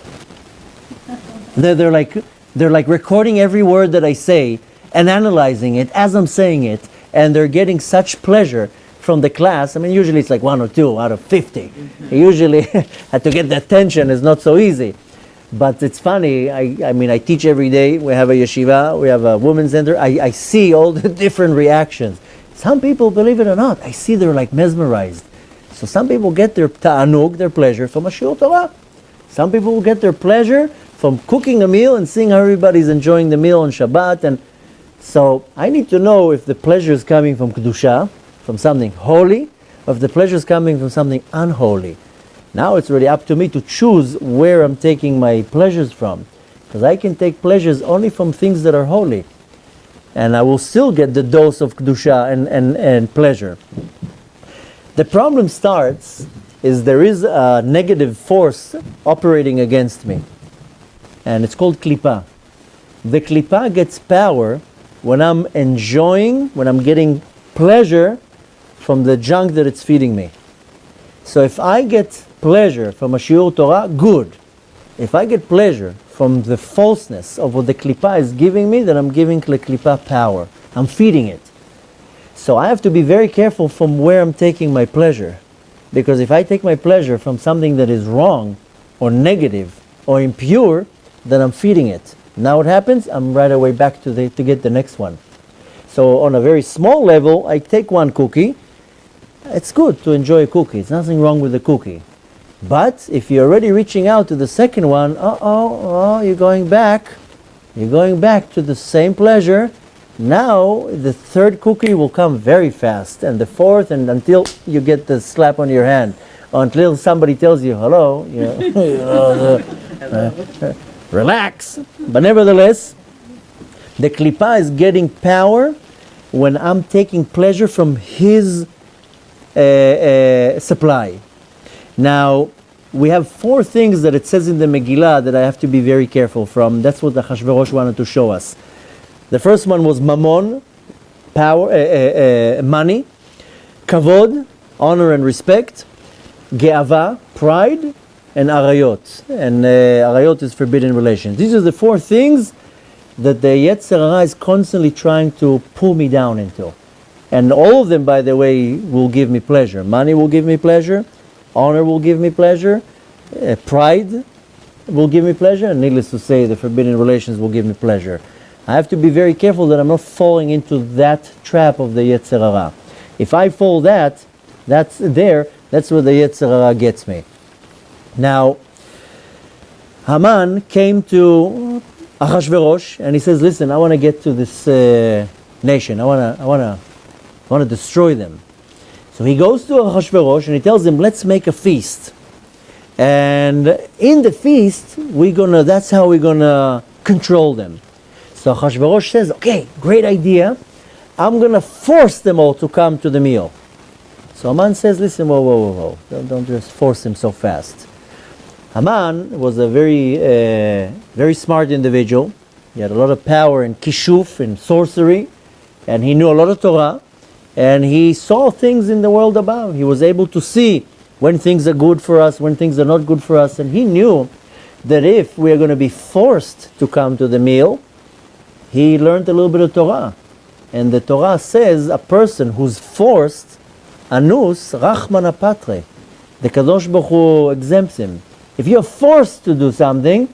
They're like recording every word that I say and analyzing it as I'm saying it. And they're getting such pleasure from the class. Usually it's like 1 or 2 out of 50. Usually, to get the attention is not so easy. But it's funny, I teach every day. We have a yeshiva, we have a women's center. I see all the different reactions. Some people, believe it or not, I see they're like mesmerized. So some people get their ta'anug, their pleasure, from a shiur Torah. Some people will get their pleasure from cooking a meal and seeing how everybody's enjoying the meal on Shabbat. And so I need to know if the pleasure is coming from Kedusha, from something holy, or if the pleasure is coming from something unholy. Now it's really up to me to choose where I'm taking my pleasures from. Because I can take pleasures only from things that are holy. And I will still get the dose of Kedusha and pleasure. The problem starts is there is a negative force operating against me. And it's called klipa. The klipa gets power when I'm enjoying, when I'm getting pleasure from the junk that it's feeding me. So if I get pleasure from a shiur Torah, good. If I get pleasure from the falseness of what the klipa is giving me, then I'm giving the klipa power. I'm feeding it. So I have to be very careful from where I'm taking my pleasure. Because if I take my pleasure from something that is wrong or negative or impure, then I'm feeding it. Now what happens? I'm right away back to get the next one. So on a very small level, I take one cookie. It's good to enjoy a cookie. There's nothing wrong with the cookie. But if you're already reaching out to the second one, you're going back. You're going back to the same pleasure. Now the third cookie will come very fast, and the fourth, and until you get the slap on your hand, or until somebody tells you hello, relax. But nevertheless, the klipa is getting power when I'm taking pleasure from his supply. Now, we have 4 things that it says in the Megillah that I have to be very careful from. That's what the Achashverosh wanted to show us. The first one was mammon, power, money, kavod, honor and respect, ge'ava, pride, and arayot. And arayot is forbidden relations. These are the 4 things that the Yetzer Hara is constantly trying to pull me down into. And all of them, by the way, will give me pleasure. Money will give me pleasure. Honor will give me pleasure. Pride will give me pleasure. And needless to say, the forbidden relations will give me pleasure. I have to be very careful that I'm not falling into that trap of the Yetzer Hara. If I fall that's where the Yetzer Hara gets me. Now, Haman came to Achashverosh and he says, listen, I want to get to this nation. I want to destroy them. So he goes to Achashverosh and he tells him, let's make a feast. And in the feast, that's how we're going to control them. So Achashverosh says, okay, great idea. I'm going to force them all to come to the meal. So Haman says, listen, whoa. Don't just force them so fast. Haman was a very smart individual. He had a lot of power in kishuf, in sorcery, and he knew a lot of Torah, and he saw things in the world above. He was able to see when things are good for us, when things are not good for us, and he knew that if we are going to be forced to come to the meal, he learned a little bit of Torah. And the Torah says a person who's forced, anus, rachman apatre. The Kadosh Baruch Hu exempts him. If you're forced to do something,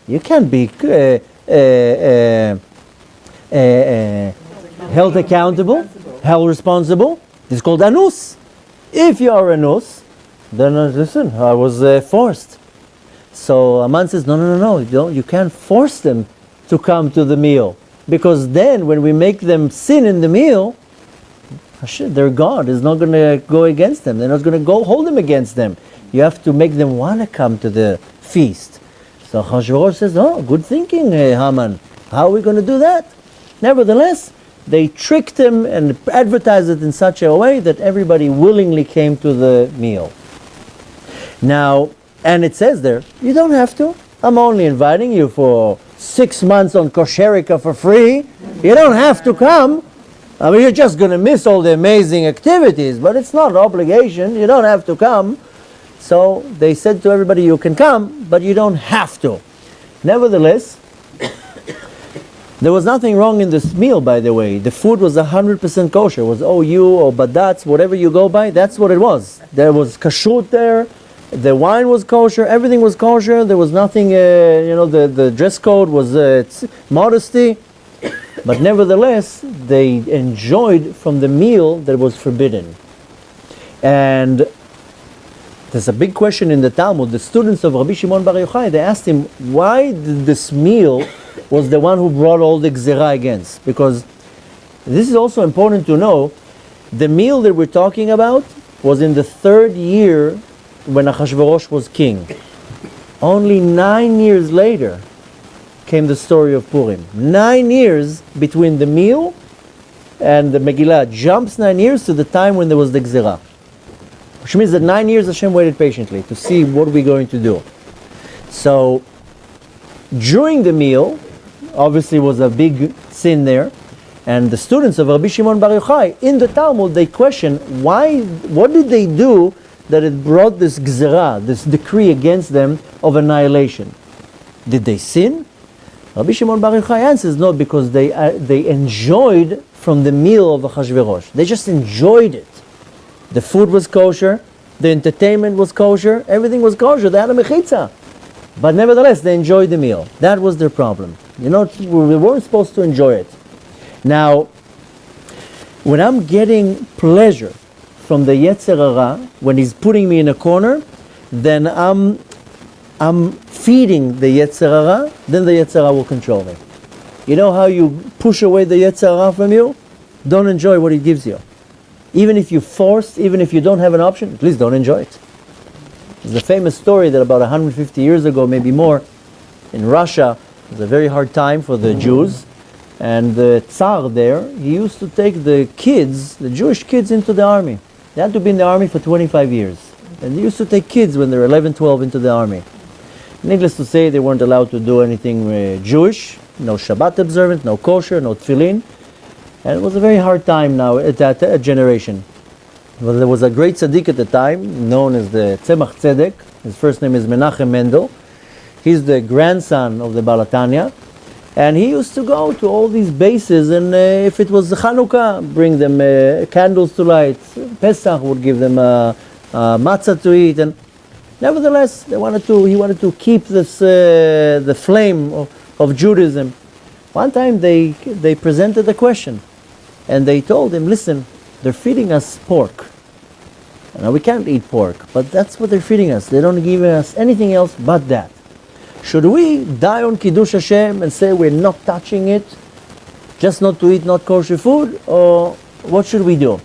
you can't be held accountable, held responsible. It's called anus. If you are anus, then listen, I was forced. So Haman says, no, you can't force them to come to the meal. Because then when we make them sin in the meal, their God is not going to go against them. They're not going to go hold them against them. You have to make them want to come to the feast. So Achashverosh says, good thinking, Haman. How are we going to do that? Nevertheless, they tricked him and advertised it in such a way that everybody willingly came to the meal. Now, and it says there, you don't have to. I'm only inviting you for 6 months on Kosherika for free. You don't have to come. I mean, you're just going to miss all the amazing activities, but it's not an obligation. You don't have to come. So they said to everybody, you can come, but you don't have to. Nevertheless, there was nothing wrong in this meal, by the way. The food was 100% kosher. It was OU or Badatz, whatever you go by, that's what it was. There was kashrut there. The wine was kosher. Everything was kosher. There was nothing, the dress code was modesty. But nevertheless, they enjoyed from the meal that was forbidden. And there's a big question in the Talmud. The students of Rabbi Shimon Bar Yochai, they asked him, why did this meal was the one who brought all the gzera against? Because this is also important to know, the meal that we're talking about was in the 3rd year when Achashverosh was king. Only 9 years later came the story of Purim. 9 years between the meal and the Megillah. Jumps 9 years to the time when there was the gzera. Which means that 9 years Hashem waited patiently to see what we're going to do. So, during the meal, obviously was a big sin there, and the students of Rabbi Shimon Bar Yochai, in the Talmud, they question, what did they do that it brought this gzera, this decree against them of annihilation? Did they sin? Rabbi Shimon Bar Yochai answers, no, because they enjoyed from the meal of Achashverosh. They just enjoyed it. The food was kosher, the entertainment was kosher, everything was kosher. They had a mechitza. But nevertheless, they enjoyed the meal. That was their problem. You know, we weren't supposed to enjoy it. Now, when I'm getting pleasure from the Yetzer Hara, when he's putting me in a corner, then I'm feeding the Yetzer Hara, then the Yetzer Hara will control me. You know how you push away the Yetzer Hara from you? Don't enjoy what it gives you. Even if you're forced, even if you don't have an option, at least don't enjoy it. There's a famous story that about 150 years ago, maybe more, in Russia, it was a very hard time for the Jews, and the Tsar there, he used to take the kids, the Jewish kids, into the army. They had to be in the army for 25 years. And he used to take kids when they were 11, 12 into the army. Needless to say, they weren't allowed to do anything Jewish, no Shabbat observant, no kosher, no tefillin. And it was a very hard time now at that generation. Well, there was a great tzaddik at the time, known as the Tzemach Tzedek. His first name is Menachem Mendel. He's the grandson of the Balatanya. And he used to go to all these bases, and if it was Chanukah, bring them candles to light. Pesach would give them matzah to eat. And nevertheless, he wanted to keep this the flame of Judaism. One time they presented a question, and they told him, listen, they're feeding us pork. Now we can't eat pork, but that's what they're feeding us. They don't give us anything else but that. Should we die on Kiddush Hashem and say we're not touching it, just not to eat not kosher food, or what should we do?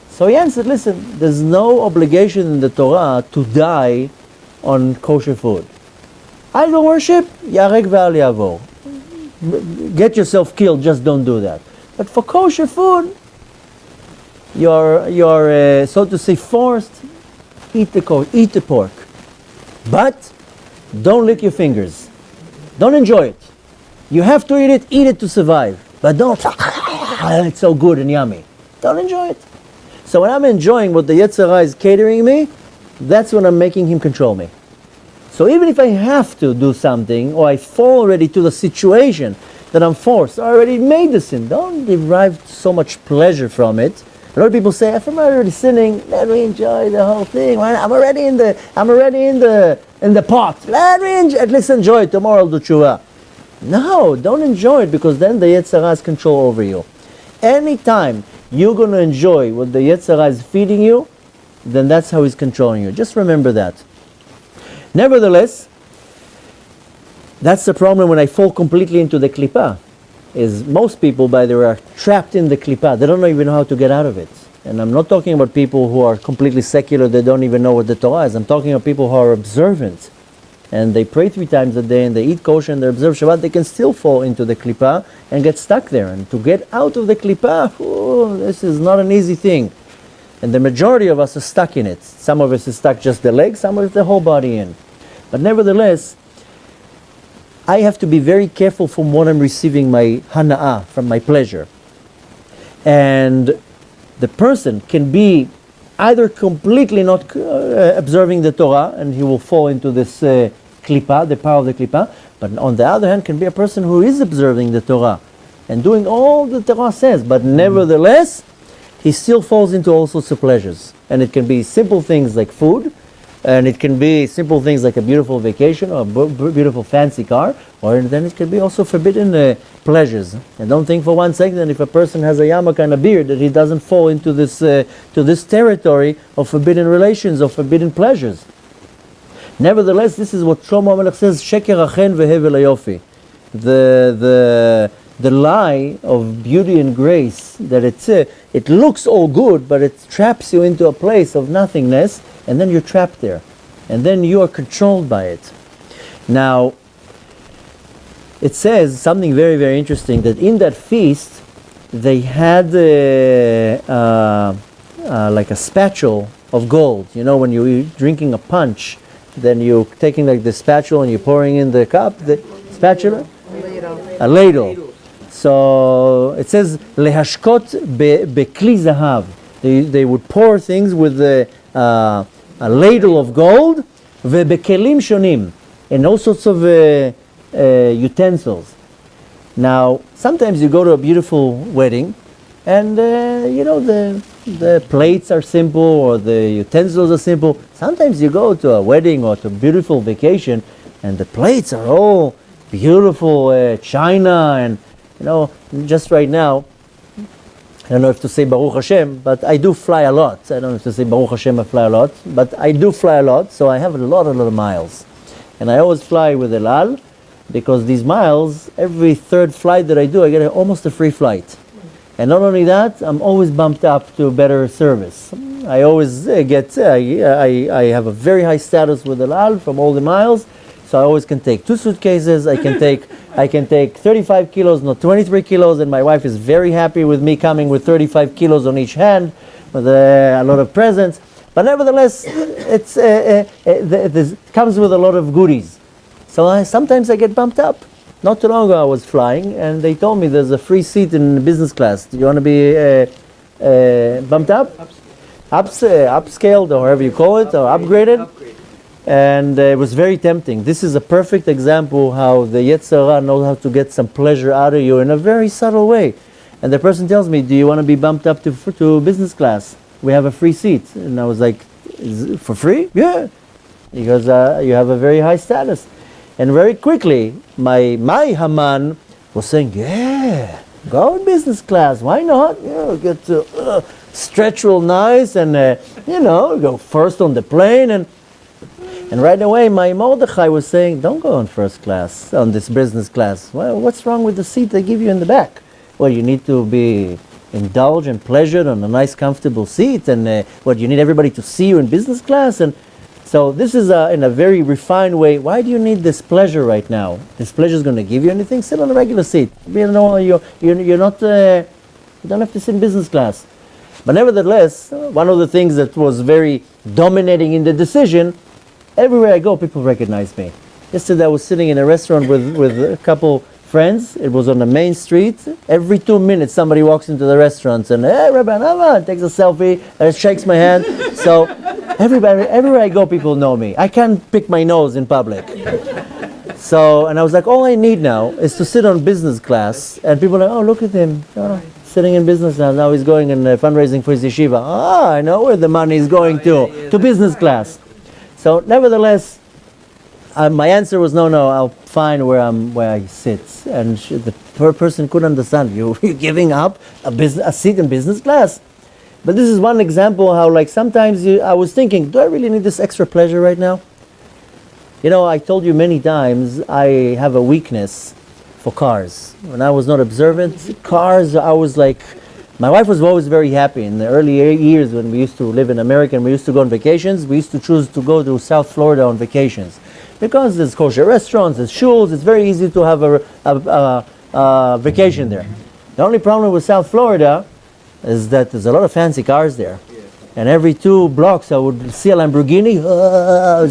So he answered, listen, there's no obligation in the Torah to die on kosher food. Idol worship, yarek ve'al yavor. Get yourself killed, just don't do that. But for kosher food, you're so to say forced, eat the pork. But don't lick your fingers. Don't enjoy it. You have to eat it to survive. But don't, it's so good and yummy. Don't enjoy it. So when I'm enjoying what the Yetzer Hara is catering me, that's when I'm making him control me. So even if I have to do something, or I fall already to the situation that I'm forced, I already made the sin, don't derive so much pleasure from it. A lot of people say, if I'm already sinning, let me enjoy the whole thing. I'm already in the pot. Let me at least enjoy it. Tomorrow I'll do tshuva. No, don't enjoy it, because then the Yetzer Hara has control over you. Anytime you're going to enjoy what the Yetzer Hara is feeding you, then that's how he's controlling you. Just remember that. Nevertheless, that's the problem when I fall completely into the klippah. Is most people, by the way, are trapped in the klippah. They don't even know how to get out of it. And I'm not talking about people who are completely secular, they don't even know what the Torah is. I'm talking about people who are observant. And they pray 3 times a day, and they eat kosher, and they observe Shabbat. They can still fall into the klippah and get stuck there. And to get out of the klippah, this is not an easy thing. And the majority of us are stuck in it. Some of us are stuck just the legs, some of us the whole body in. But nevertheless, I have to be very careful from what I'm receiving my hana'ah, from my pleasure. And the person can be either completely not observing the Torah, and he will fall into this klippah, the power of the klippah, but on the other hand can be a person who is observing the Torah and doing all the Torah says, but nevertheless, he still falls into all sorts of pleasures. And it can be simple things like food, and it can be simple things like a beautiful vacation or a beautiful fancy car, or then it can be also forbidden pleasures. And don't think for one second that if a person has a yarmulke and a beard that he doesn't fall into this to this territory of forbidden relations, of forbidden pleasures. Nevertheless, this is what Shlomo HaMelech says, Sheker achen vehevel hayofi. The lie of beauty and grace, that it looks all good, but it traps you into a place of nothingness, and then you're trapped there. And then you are controlled by it. Now, it says something very, very interesting, that in that feast, they had like a spatula of gold. You know, when you're drinking a punch, then you're taking like the spatula and you're pouring in the cup, the spatula? A ladle. So it says, lehashkot bekli zahav. They would pour things with a ladle of gold, vebekelim shonim, and all sorts of utensils. Now, sometimes you go to a beautiful wedding, And the plates are simple, or the utensils are simple. Sometimes you go to a wedding or to a beautiful vacation, and the plates are all beautiful china, and just right now, I don't know if to say Baruch Hashem, but I do fly a lot. I don't know if to say Baruch Hashem I fly a lot, but I do fly a lot, so I have a lot of miles. And I always fly with El Al, because these miles, every third flight that I do, I get almost a free flight. And not only that, I'm always bumped up to better service. I always I have a very high status with El Al from all the miles, so I always can take 2 suitcases. I can take 35 kilos, not 23 kilos, and my wife is very happy with me coming with 35 kilos on each hand, with a lot of presents. But nevertheless, this comes with a lot of goodies. So sometimes I get bumped up. Not too long ago I was flying, and they told me there's a free seat in business class. Do you want to be bumped up? Upscaled, or however you call it, or upgraded? And it was very tempting. This is a perfect example how the Yetzer Hara knows how to get some pleasure out of you in a very subtle way. And the person tells me, do you want to be bumped up to business class? We have a free seat. And I was like, is it for free? Yeah. Because you have a very high status. And very quickly, my Haman was saying, yeah, go in business class. Why not? Get to stretch real nice and, go first on the plane. And right away, my Mordechai was saying, don't go on first class, on this business class. Well, what's wrong with the seat they give you in the back? Well, you need to be indulged and pleasured on a nice, comfortable seat. And you need everybody to see you in business class. And so this is in a very refined way. Why do you need this pleasure right now? This pleasure is going to give you anything? Sit on a regular seat. You're not. You don't have to sit in business class. But nevertheless, one of the things that was very dominating in the decision, everywhere I go, people recognize me. Yesterday I was sitting in a restaurant with a couple friends. It was on the main street. Every 2 minutes somebody walks into the restaurant and, hey, Rabbi Anava, takes a selfie, shakes my hand. So everywhere I go, people know me. I can't pick my nose in public. So, and I was like, all I need now is to sit on business class, and people are like, oh, look at him, sitting in business class. Now he's going and fundraising for his yeshiva. I know where the money is going to business class. So nevertheless, my answer was no, I'll find where I sit. And the person couldn't understand. You're giving up a seat in business class. But this is one example how, like, sometimes I was thinking, do I really need this extra pleasure right now? I told you many times I have a weakness for cars. When I was not observant, cars, I was like, my wife was always very happy. In the early years when we used to live in America and we used to go on vacations, we used to choose to go to South Florida on vacations. Because there's kosher restaurants, there's shuls, it's very easy to have a vacation there. The only problem with South Florida is that there's a lot of fancy cars there. And every 2 blocks I would see a Lamborghini,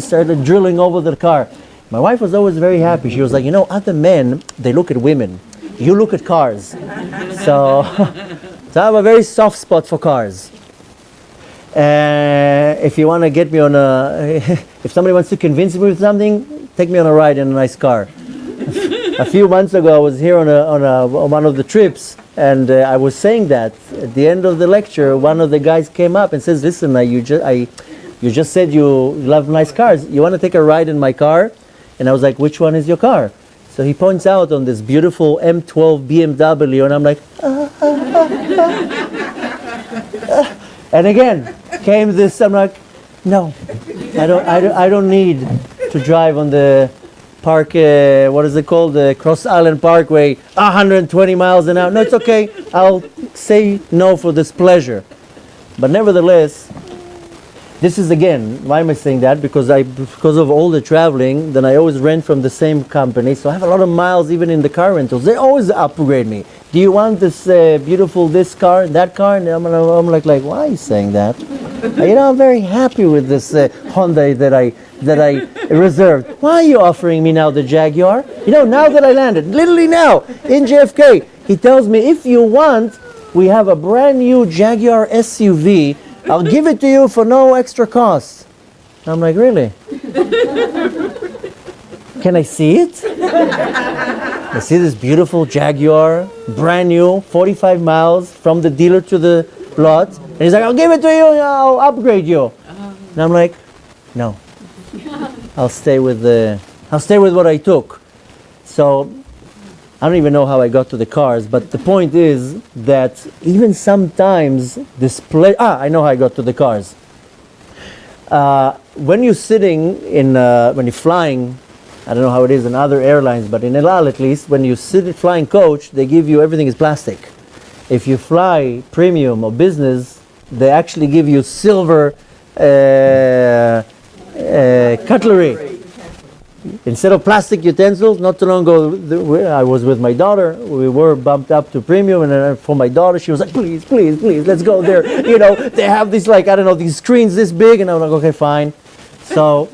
started drilling over the car. My wife was always very happy. She was like, other men, they look at women. You look at cars. So I have a very soft spot for cars. If you want to get me on if somebody wants to convince me with something, take me on a ride in a nice car. A few months ago, I was here on one of the trips, and I was saying that at the end of the lecture, one of the guys came up and says, "Listen, you just said you love nice cars. You want to take a ride in my car?" And I was like, "Which one is your car?" So he points out on this beautiful M12 BMW, and I'm like, and again came this. I'm like, no, I don't need to drive on the park. What is it called? The Cross Island Parkway, 120 miles an hour. No, it's okay. I'll say no for this pleasure. But nevertheless, this is again, why am I saying that? Because of all the traveling, then I always rent from the same company. So I have a lot of miles even in the car rentals. They always upgrade me. Do you want this beautiful this car and that car? And I'm like, why are you saying that? I'm very happy with this Hyundai that I reserved. Why are you offering me now the Jaguar? Now that I landed, literally now, in JFK, he tells me, if you want, we have a brand new Jaguar SUV. I'll give it to you for no extra cost. I'm like, really? Can I see it? I see this beautiful Jaguar, brand new, 45 miles from the dealer to the lot. And he's like, I'll give it to you, I'll upgrade you. And I'm like, no, I'll stay with what I took. So I don't even know how I got to the cars, but the point is that even sometimes this I know how I got to the cars. When you're sitting in, when you're flying, I don't know how it is in other airlines, but in El Al at least, when you sit flying coach, they give you, everything is plastic. If you fly premium or business, they actually give you silver cutlery. Instead of plastic utensils. Not too long ago, I was with my daughter. We were bumped up to premium, and then for my daughter, she was like, please, please, please, let's go there. You know, they have these, like, I don't know, these screens this big, and I'm like, okay, fine. So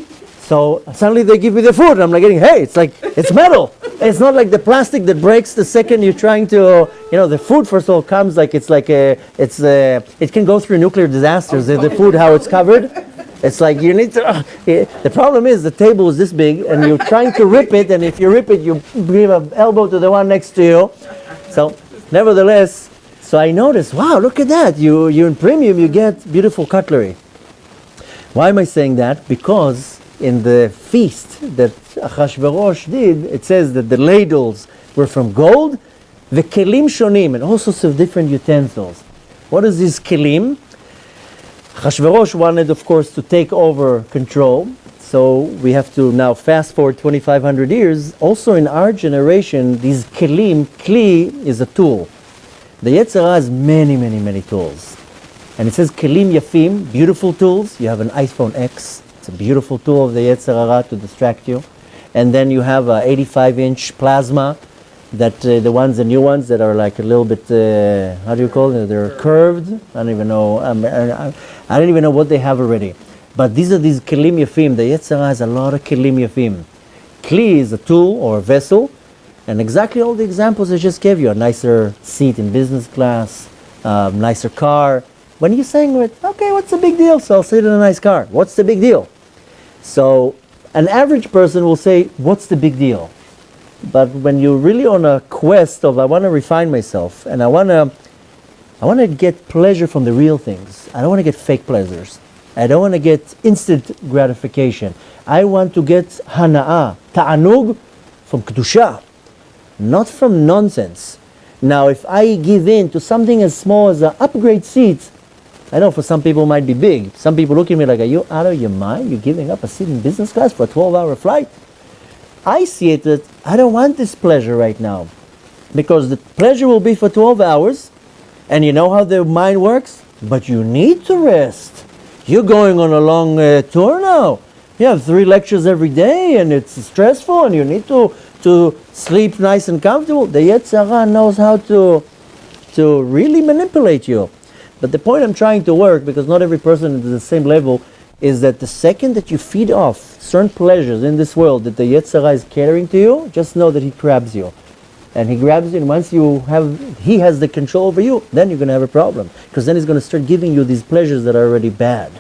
suddenly they give me the food, and I'm like, hey, it's like, it's metal. It's not like the plastic that breaks the second you're trying to, you know, the food first of all comes like, it can go through nuclear disasters, the food, how it's covered. It's like you need to, the problem is the table is this big and you're trying to rip it, and if you rip it, you give an elbow to the one next to you. So nevertheless, so I noticed, wow, look at that. You in premium, you get beautiful cutlery. Why am I saying that? Because in the feast that Achashverosh did, it says that the ladles were from gold, the kelim shonim, and all sorts of different utensils. What is this kelim? Achashverosh wanted, of course, to take over control. So we have to now fast forward 2,500 years. Also in our generation, these kelim, kli is a tool. The Yetzer Hara has many, many, many tools. And it says kelim yafim, beautiful tools. You have an iPhone X. It's a beautiful tool of the Yetzer Hara to distract you. And then you have an 85-inch plasma, that the new ones that are like a little bit, how do you call it? They're curved. I don't even know. I don't even know what they have already. But these are these kelim yafim. The Yetzer Hara has a lot of kelim yafim. Kli is a tool or a vessel, and exactly all the examples I just gave you: a nicer seat in business class, nicer car. When you're saying, okay, what's the big deal? So I'll sit in a nice car. What's the big deal? So an average person will say, what's the big deal? But when you're really on a quest of, I want to refine myself, and I want to get pleasure from the real things. I don't want to get fake pleasures. I don't want to get instant gratification. I want to get hana'ah, ta'anug, from kedusha, not from nonsense. Now, if I give in to something as small as an upgrade seat, I know for some people it might be big. Some people look at me like, are you out of your mind? You're giving up a seat in business class for a 12-hour flight? I see it that I don't want this pleasure right now, because the pleasure will be for 12 hours, and you know how the mind works, but you need to rest. You're going on a long tour now. You have 3 lectures every day, and it's stressful, and you need to sleep nice and comfortable. The Yetzer Hara knows how to really manipulate you. But the point I'm trying to work, because not every person is at the same level, is that the second that you feed off certain pleasures in this world that the Yetzer Hara is catering to you, just know that he grabs you. And he grabs you, and once he has the control over you, then you're going to have a problem. Because then he's going to start giving you these pleasures that are already bad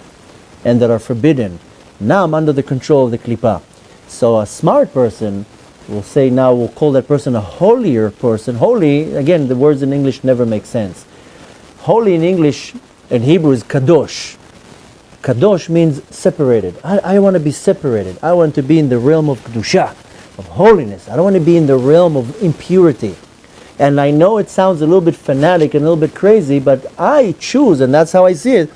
and that are forbidden. Now I'm under the control of the klipa. So a smart person will say, now we'll call that person a holier person. Holy, again, the words in English never make sense. Holy in English, in Hebrew, is kadosh. Kadosh means separated. I want to be separated. I want to be in the realm of kedusha, of holiness. I don't want to be in the realm of impurity. And I know it sounds a little bit fanatic and a little bit crazy, but I choose, and that's how I see it.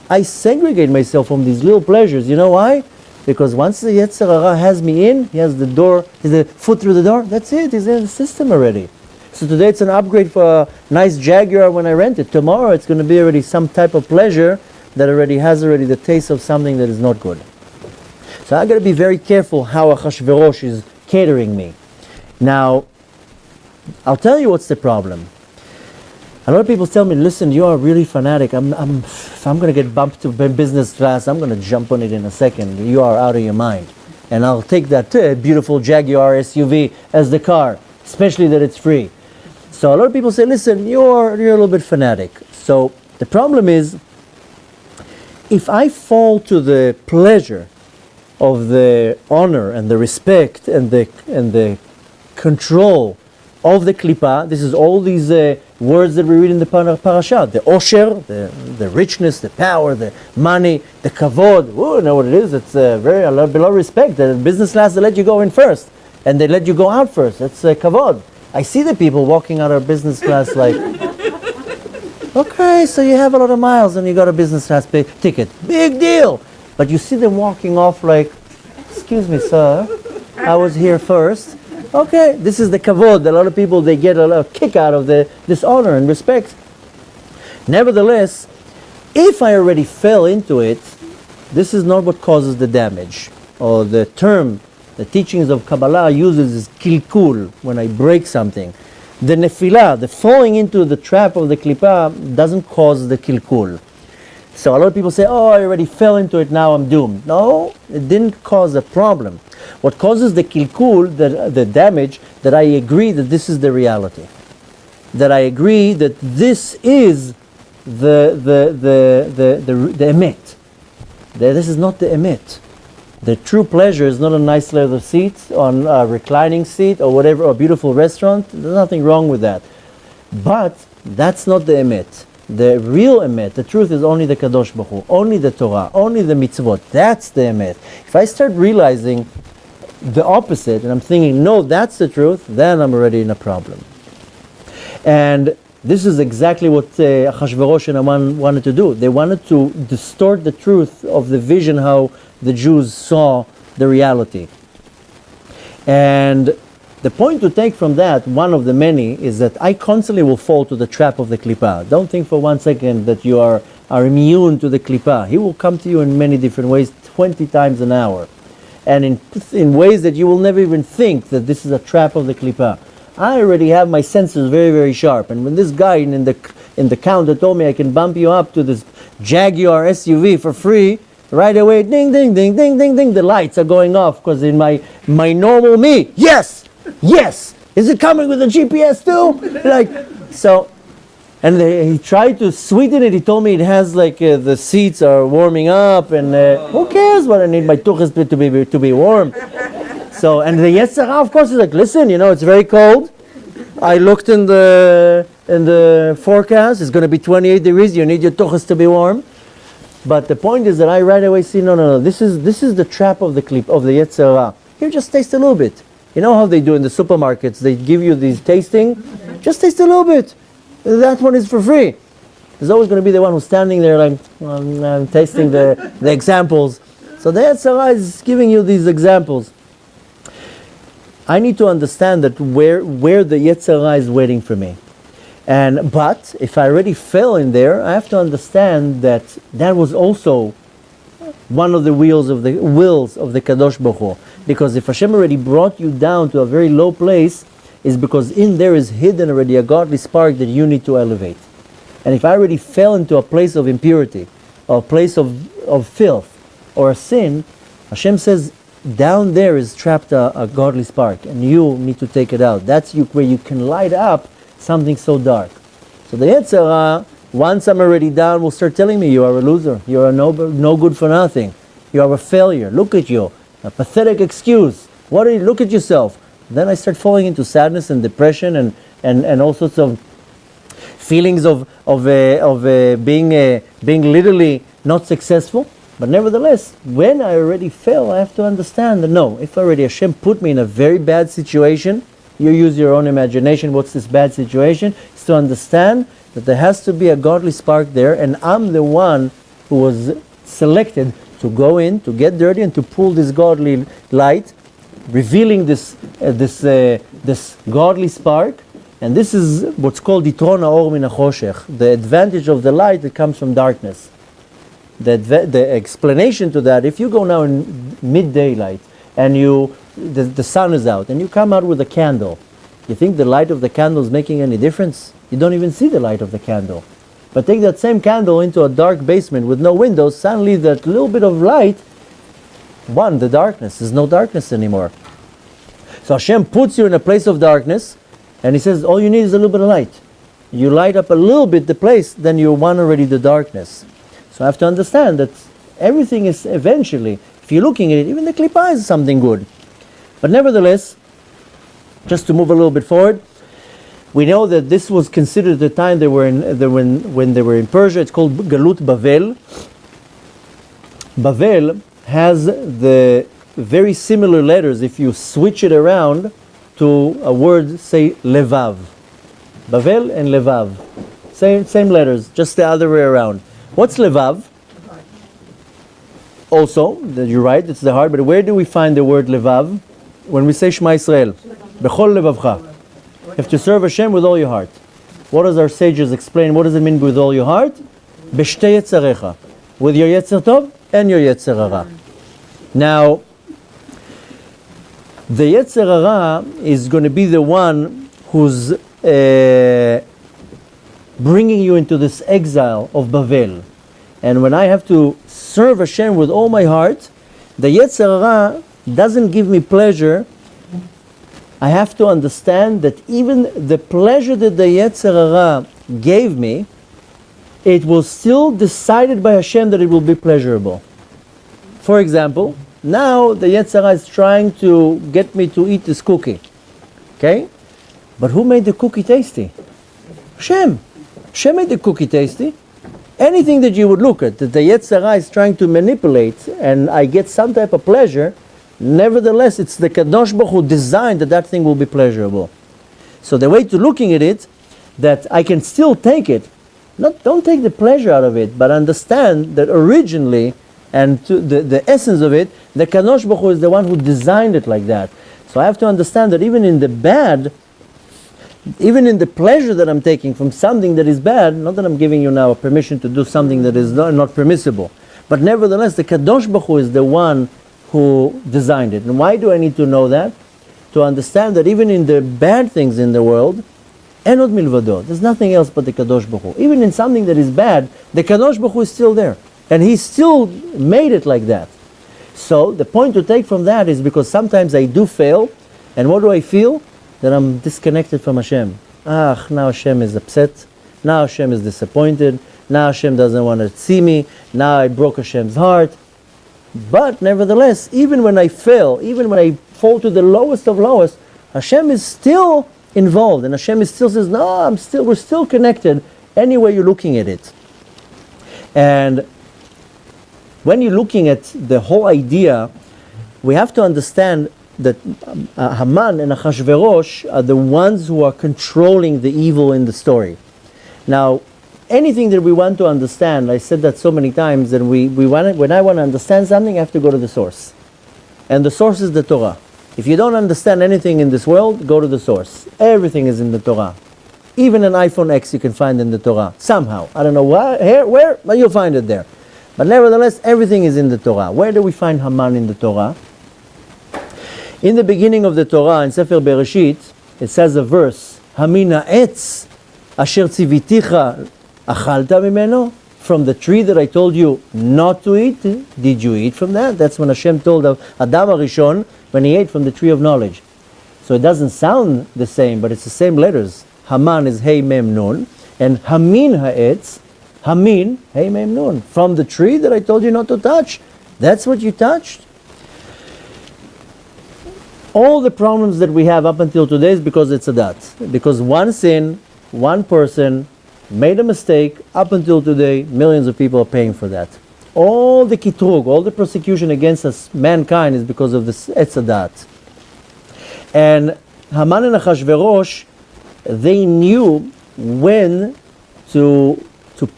I segregate myself from these little pleasures. You know why? Because once the Yetzer Hara has me in, he has the foot through the door, that's it, he's in the system already. So today it's an upgrade for a nice Jaguar when I rent it. Tomorrow it's going to be already some type of pleasure that already has the taste of something that is not good. So I got to be very careful how Achashverosh is catering me. Now, I'll tell you what's the problem. A lot of people tell me, listen, you are really fanatic. If I'm going to get bumped to business class, I'm going to jump on it in a second. You are out of your mind. And I'll take that beautiful Jaguar SUV as the car, especially that it's free. So a lot of people say, listen, you're a little bit fanatic. So the problem is, if I fall to the pleasure of the honor and the respect and the control of the klipa. This is all these words that we read in the parasha. The osher, the richness, the power, the money, the kavod. Oh, you know what it is? It's very below respect. The business class, they let you go in first, and they let you go out first. That's kavod. I see the people walking out of business class like, okay, so you have a lot of miles and you got a business class ticket. Big deal. But you see them walking off like, excuse me, sir, I was here first. Okay, this is the kavod. A lot of people, they get a lot of kick out of this honor and respect. Nevertheless, if I already fell into it, this is not what causes the damage. Or the term, the teachings of Kabbalah uses is kilkul, when I break something. The nefilah, the falling into the trap of the klipa, doesn't cause the kilkul. So a lot of people say, oh, I already fell into it, now I'm doomed. No, it didn't cause a problem. What causes the kilkul, the damage, that I agree that this is the reality. That I agree that this is the emet. This is not the emet. The true pleasure is not a nice leather seat, on a reclining seat, or whatever, or a beautiful restaurant. There's nothing wrong with that. But that's not the emet. The real emet, the truth, is only the Kadosh Baruch Hu, only the Torah, only the mitzvot. That's the emet. If I start realizing the opposite, and I'm thinking, no, that's the truth, then I'm already in a problem. And this is exactly what Achashverosh and Haman wanted to do. They wanted to distort the truth of the vision, how the Jews saw the reality. And the point to take from that, one of the many, is that I constantly will fall to the trap of the klipa. Don't think for 1 second that you are immune to the klipa. He will come to you in many different ways, 20 times an hour. And in ways that you will never even think that this is a trap of the klipa. I already have my senses very, very sharp. And when this guy in the counter told me I can bump you up to this Jaguar SUV for free, right away, ding, ding, ding, ding, ding, ding, the lights are going off, because in my normal me, yes, is it coming with a GPS too? Like, so, and he tried to sweeten it. He told me it has like the seats are warming up, and who cares what I need my tuchas to be warm. So, and the Yetzirah, of course, is like, listen, it's very cold. I looked in the forecast. It's going to be 28 degrees. You need your tuchas to be warm. But the point is that I right away see, no. This is the trap of the Yetzirah. Here, just taste a little bit. You know how they do in the supermarkets? They give you these tasting. Just taste a little bit. That one is for free. There's always going to be the one who's standing there like, I'm tasting the examples. So the Yetzirah is giving you these examples. I need to understand that where the Yetzirah is waiting for me. But if I already fell in there, I have to understand that was also one of the wills of the Kadosh Baruch Hu. Because if Hashem already brought you down to a very low place, is because in there is hidden already a godly spark that you need to elevate. And if I already fell into a place of impurity, or a place of filth, or a sin, Hashem says, down there is trapped a godly spark, and you need to take it out. That's where you can light up something so dark. So the Yetzirah, once I'm already down, will start telling me, you are a loser, you are no good for nothing, you are a failure, look at you, a pathetic excuse, look at yourself. Then I start falling into sadness and depression and all sorts of feelings of being literally not successful. But nevertheless, when I already fell, I have to understand that no, if already Hashem put me in a very bad situation, you use your own imagination, what's this bad situation? It's to understand that there has to be a godly spark there, and I'm the one who was selected to go in, to get dirty, and to pull this godly light, revealing this godly spark. And this is what's called Yitron ha'or min ha'choshech, the advantage of the light that comes from darkness. The explanation to that, if you go now in mid-daylight and the sun is out and you come out with a candle, you think the light of the candle is making any difference? You don't even see the light of the candle. But take that same candle into a dark basement with no windows, suddenly that little bit of light, the darkness, there's no darkness anymore. So Hashem puts you in a place of darkness, and He says, all you need is a little bit of light. You light up a little bit the place, then you won already the darkness. So I have to understand that everything is eventually, if you're looking at it, even the klipa is something good. But nevertheless, just to move a little bit forward, We know that this was considered the time they were when they were in Persia. It's called Galut Bavel. Bavel has the very similar letters if you switch it around to a word, say Levav. Bavel and Levav. Same letters, just the other way around. What's Levav? Also, you're right, it's the heart, but where do we find the word Levav? When we say Shema Yisrael. Bechol Levavcha. You have to serve Hashem with all your heart. What does our sages explain? What does it mean with all your heart? B'shtei yetzarecha. With your Yetzer Tov and your Yetzer Hara. Now, the Yetzer Hara is going to be the one who's bringing you into this exile of Bavel. And when I have to serve Hashem with all my heart, the Yetzer Hara doesn't give me pleasure. I have to understand that even the pleasure that the Yetzer Hara gave me, it was still decided by Hashem that it will be pleasurable. For example, now the Yetzer Hara is trying to get me to eat this cookie. Okay? But who made the cookie tasty? Hashem. Hashem made the cookie tasty. Anything that you would look at, that the Yetzer Hara is trying to manipulate, and I get some type of pleasure, nevertheless, it's the Kadosh Baruch Hu designed that thing will be pleasurable. So the way to looking at it, that I can still take it, don't take the pleasure out of it, but understand that originally, and to the essence of it, the Kadosh Baruch Hu is the one who designed it like that. So I have to understand that even in the bad, even in the pleasure that I'm taking from something that is bad, not that I'm giving you now a permission to do something that is not permissible, but nevertheless, the Kadosh Baruch Hu is the one who designed it. And why do I need to know that? To understand that even in the bad things in the world, enod milvado, there's nothing else but the Kadosh Baruch Hu. Even in something that is bad, the Kadosh Baruch Hu is still there. And He still made it like that. So the point to take from that is because sometimes I do fail, and what do I feel? That I'm disconnected from Hashem. Now Hashem is upset. Now Hashem is disappointed. Now Hashem doesn't want to see me. Now I broke Hashem's heart. But nevertheless, even when I fail, even when I fall to the lowest of lowest, Hashem is still involved, and Hashem is still says, "No, we're still connected." Any way you're looking at it, and when you're looking at the whole idea, we have to understand that Haman and Achashverosh are the ones who are controlling the evil in the story. Now, anything that we want to understand, I said that so many times, that when I want to understand something, I have to go to the source. And the source is the Torah. If you don't understand anything in this world, go to the source. Everything is in the Torah. Even an iPhone X you can find in the Torah, somehow. I don't know where, but you'll find it there. But nevertheless, everything is in the Torah. Where do we find Haman in the Torah? In the beginning of the Torah, in Sefer Bereshit, it says a verse, Hamina etz asher tziviticha achalta mimeno? From the tree that I told you not to eat, did you eat from that? That's when Hashem told Adam HaRishon when he ate from the tree of knowledge. So it doesn't sound the same, but it's the same letters. Haman is Hey Mem Nun, and Hamin Ha'etz, Hamin Hey Mem Nun. From the tree that I told you not to touch, that's what you touched. All the problems that we have up until today is because it's a dat. Because one sin, one person made a mistake, up until today, millions of people are paying for that. All the kitrug, all the persecution against us, mankind, is because of this etzadat. And Haman and Achashverosh, they knew when to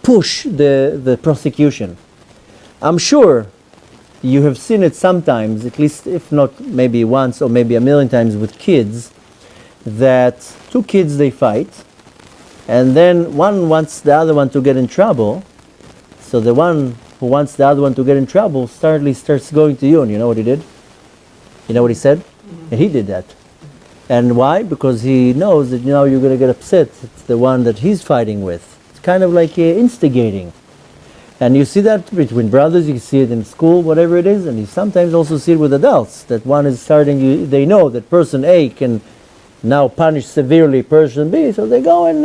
push the prosecution. I'm sure you have seen it sometimes, at least if not maybe once or maybe a million times with kids, that two kids, they fight, and then one wants the other one to get in trouble, so the one who wants the other one to get in trouble starts going to you, and you know what he did? You know what he said? And he did that. And why? Because he knows that now you're going to get upset. It's the one that he's fighting with. It's kind of like instigating. And you see that between brothers, you see it in school, whatever it is, and you sometimes also see it with adults, that one is starting, they know that person A can now punish severely person B, so they go and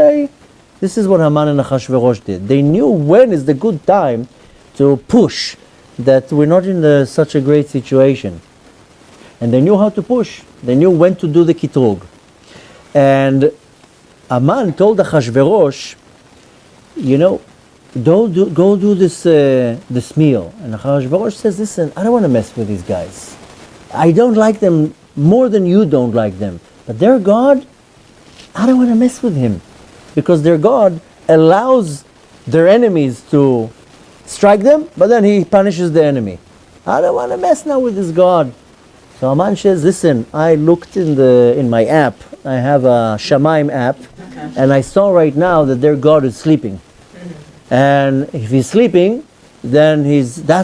this is what Haman and Achashverosh did. They knew when is the good time to push, that we're not in such a great situation. And they knew how to push. They knew when to do the kitrug. And Aman told Achashverosh, you know, go do this meal. And Achashverosh says, listen, I don't want to mess with these guys. I don't like them more than you don't like them. But their God, I don't want to mess with him. Because their God allows their enemies to strike them, but then he punishes the enemy. I don't want to mess now with this God. So Aman says, listen, I looked in my app. I have a Shamaim app, and I saw right now that their God is sleeping. And if he's sleeping, then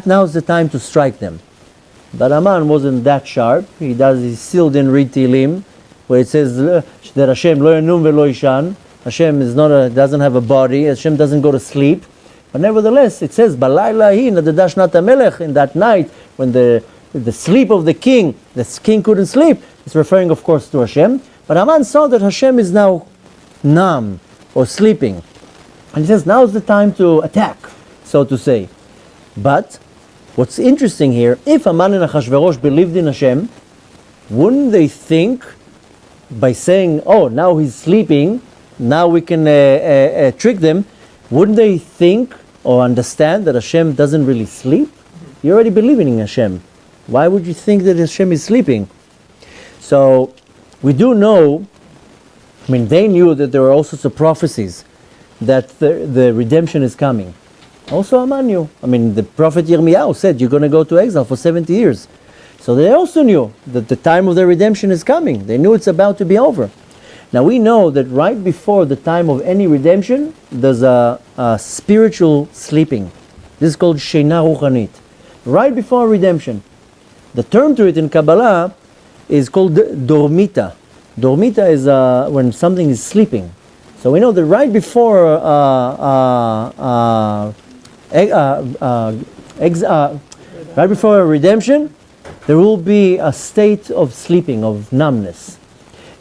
now's the time to strike them. But Aman wasn't that sharp. He still didn't read Tehillim, where it says that Hashem lo yanum velo yishan. Hashem doesn't have a body. Hashem doesn't go to sleep. But nevertheless, it says Balayla hi nadadash nat hamelech, in that night when the sleep of the king couldn't sleep. It's referring, of course, to Hashem. But Haman saw that Hashem is now numb or sleeping. And he says, now's the time to attack, so to say. But what's interesting here, if Haman and Achashverosh believed in Hashem, wouldn't they think, by saying, oh, now he's sleeping, now we can trick them, wouldn't they think or understand that Hashem doesn't really sleep? You're already believing in Hashem. Why would you think that Hashem is sleeping? So, we do know, they knew that there were all sorts of prophecies that the redemption is coming. Also Haman knew. The prophet Yirmiyahu said, you're going to go to exile for 70 years. So they also knew that the time of the redemption is coming. They knew it's about to be over. Now we know that right before the time of any redemption, there's a spiritual sleeping. This is called Sheina Ruchanit. Right before redemption. The term to it in Kabbalah is called Dormita. Dormita is when something is sleeping. So we know that right before right before redemption, there will be a state of sleeping, of numbness.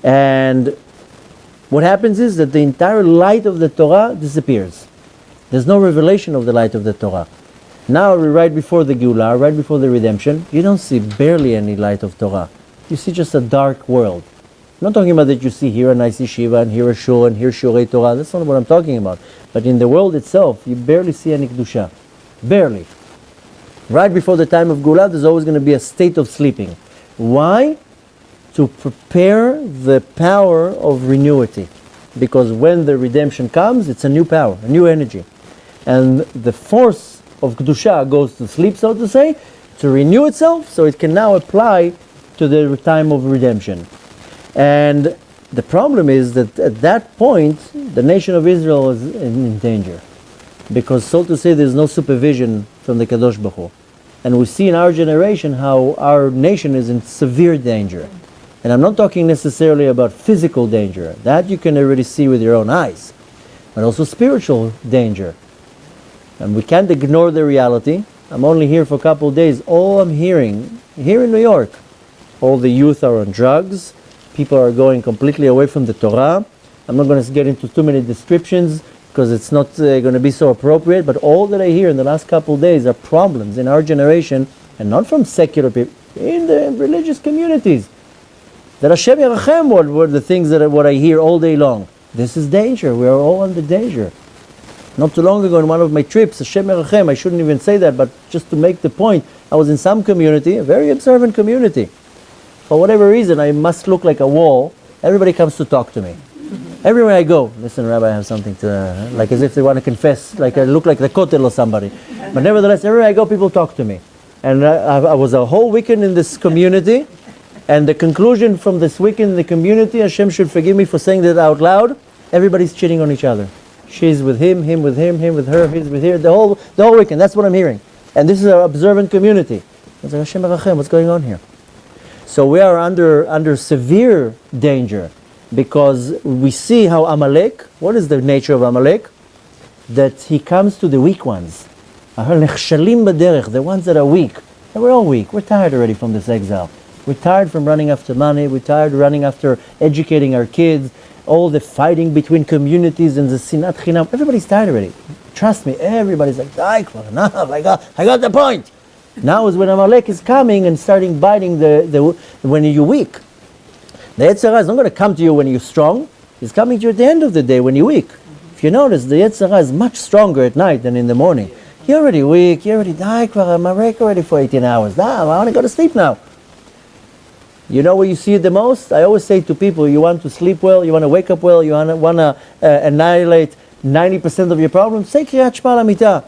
And what happens is that the entire light of the Torah disappears. There's no revelation of the light of the Torah. Now, right before the Geulah, right before the redemption, you don't see barely any light of Torah. You see just a dark world. I'm not talking about that you see here a nice yeshiva and here a shul and here shurei Torah. That's not what I'm talking about. But in the world itself, you barely see any kedusha. Barely. Right before the time of Geulah, there's always going to be a state of sleeping. Why? To prepare the power of renewity. Because when the redemption comes, it's a new power, a new energy. And the force of kedusha goes to sleep, so to say, to renew itself, so it can now apply to the time of redemption. And the problem is that at that point, the nation of Israel is in danger. Because, so to say, there's no supervision from the Kadosh Baruch Hu. And we see in our generation how our nation is in severe danger. And I'm not talking necessarily about physical danger. That you can already see with your own eyes. But also spiritual danger. And we can't ignore the reality. I'm only here for a couple of days. All I'm hearing, here in New York, all the youth are on drugs. People are going completely away from the Torah. I'm not going to get into too many descriptions because it's not going to be so appropriate. But all that I hear in the last couple of days are problems in our generation, and not from secular people, in the religious communities. That Hashem Yerachem were the things that what I hear all day long. This is danger. We are all under danger. Not too long ago in one of my trips, Hashem Yerachem, I shouldn't even say that, but just to make the point, I was in some community, a very observant community. For whatever reason, I must look like a wall. Everybody comes to talk to me. Everywhere I go, listen, Rabbi, I have something to, like as if they want to confess, like I look like the Kotel or somebody. But nevertheless, everywhere I go, people talk to me. And I was a whole weekend in this community, and the conclusion from this weekend in the community, Hashem should forgive me for saying that out loud, everybody's cheating on each other. She's with him with him with her, he's with her, the whole weekend, that's what I'm hearing. And this is an observant community. I was like, Hashem Yerachem, what's going on here? So we are under severe danger because we see how Amalek, what is the nature of Amalek? That he comes to the weak ones. The ones that are weak. And we're all weak. We're tired already from this exile. We're tired from running after money. We're tired running after educating our kids. All the fighting between communities and the sinat chinam. Everybody's tired already. Trust me, everybody's like, I got the point. Now is when Amalek is coming and starting biting when you're weak. The Yetzer Hara is not going to come to you when you're strong. He's coming to you at the end of the day when you're weak. If you notice, the Yetzer Hara is much stronger at night than in the morning. You're already weak, you're already died, I'm awake already for 18 hours. Now, I want to go to sleep now. You know where you see it the most? I always say to people, you want to sleep well, you want to wake up well, you want to annihilate 90% of your problems, say Kriyat Shema L'Mitah.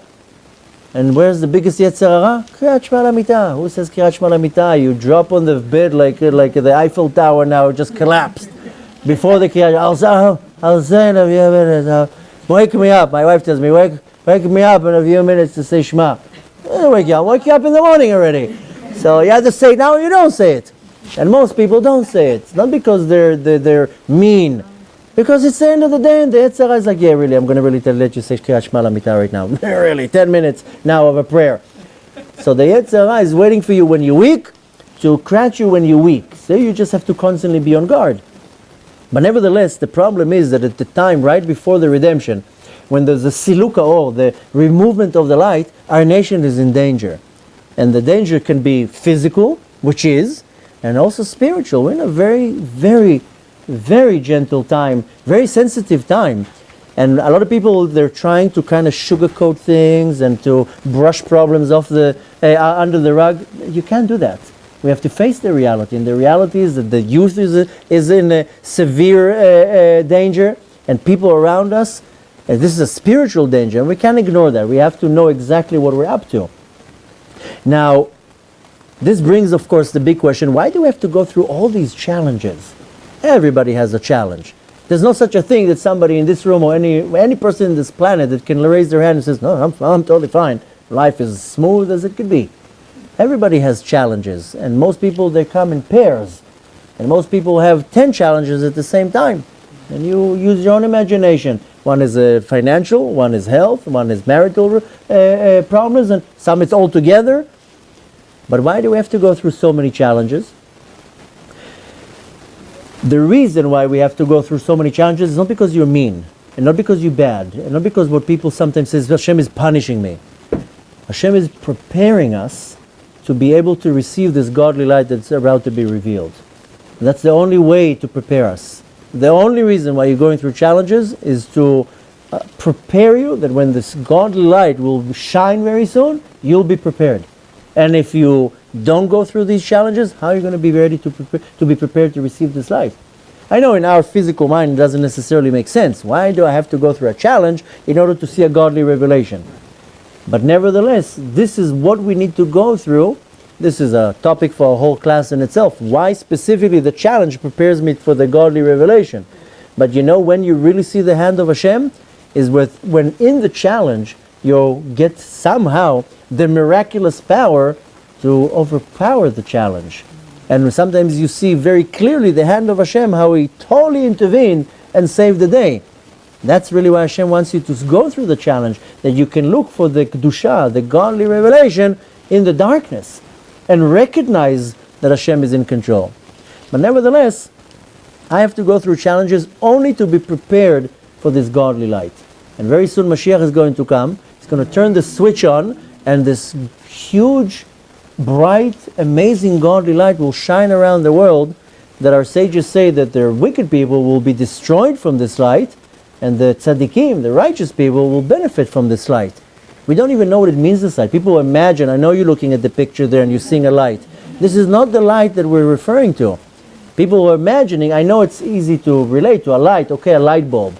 And where's the biggest Yetzer Hara? Kriyat Shema L'Mitah. Who says Kriyat Shema L'Mitah? You drop on the bed like the Eiffel Tower now, just collapsed. Before the Kriyat, I'll say in a few minutes, wake me up. My wife tells me, wake me up in a few minutes to say Shema. I'll wake you up in the morning already. So you have to say it now or you don't say it. And most people don't say it. Not because they're mean. Because it's the end of the day and the Yetzer Hara is like, yeah, really, I'm going to really let you say Kriyat Shema L'Mitah right now. Really, 10 minutes now of a prayer. So the Yetzer Hara is waiting for you when you're weak to catch you when you're weak. So you just have to constantly be on guard. But nevertheless, the problem is that at the time, right before the redemption, when there's a siluka or the removement of the light, our nation is in danger. And the danger can be physical, which is, and also spiritual. We're in a very, very, very gentle time, very sensitive time. And a lot of people, they're trying to kind of sugarcoat things and to brush problems off under the rug. You can't do that. We have to face the reality. And the reality is that the youth is in a severe danger, and people around us, and this is a spiritual danger, and we can't ignore that. We have to know exactly what we're up to. Now, this brings, of course, the big question, why do we have to go through all these challenges? Everybody has a challenge. There's no such a thing that somebody in this room or any person in this planet that can raise their hand and says, no, I'm totally fine. Life is smooth as it could be. Everybody has challenges, and most people, they come in pairs. And most people have 10 challenges at the same time. And you use your own imagination. One is financial, one is health, one is marital problems, and some it's all together. But why do we have to go through so many challenges? The reason why we have to go through so many challenges is not because you're mean, and not because you're bad, and not because what people sometimes say, Hashem is punishing me. Hashem is preparing us to be able to receive this godly light that's about to be revealed. And that's the only way to prepare us. The only reason why you're going through challenges is to prepare you that when this godly light will shine very soon, you'll be prepared. And if you don't go through these challenges, how are you going to be ready to be prepared to receive this light? I know in our physical mind it doesn't necessarily make sense. Why do I have to go through a challenge in order to see a godly revelation? But nevertheless, this is what we need to go through. This is a topic for a whole class in itself. Why specifically the challenge prepares me for the godly revelation? But you know when you really see the hand of Hashem is when in the challenge you'll get somehow the miraculous power to overpower the challenge. And sometimes you see very clearly the hand of Hashem, how He totally intervened and saved the day. That's really why Hashem wants you to go through the challenge, that you can look for the Kedusha, the godly revelation in the darkness, and recognize that Hashem is in control. But nevertheless, I have to go through challenges only to be prepared for this godly light. And very soon Mashiach is going to come. He's going to turn the switch on, and this huge, bright, amazing godly light will shine around the world, that our sages say that the wicked people will be destroyed from this light, and the tzaddikim, the righteous people, will benefit from this light. We don't even know what it means, this light. People imagine, I know you're looking at the picture there and you're seeing a light. This is not the light that we're referring to. People are imagining, I know it's easy to relate to a light, okay, a light bulb.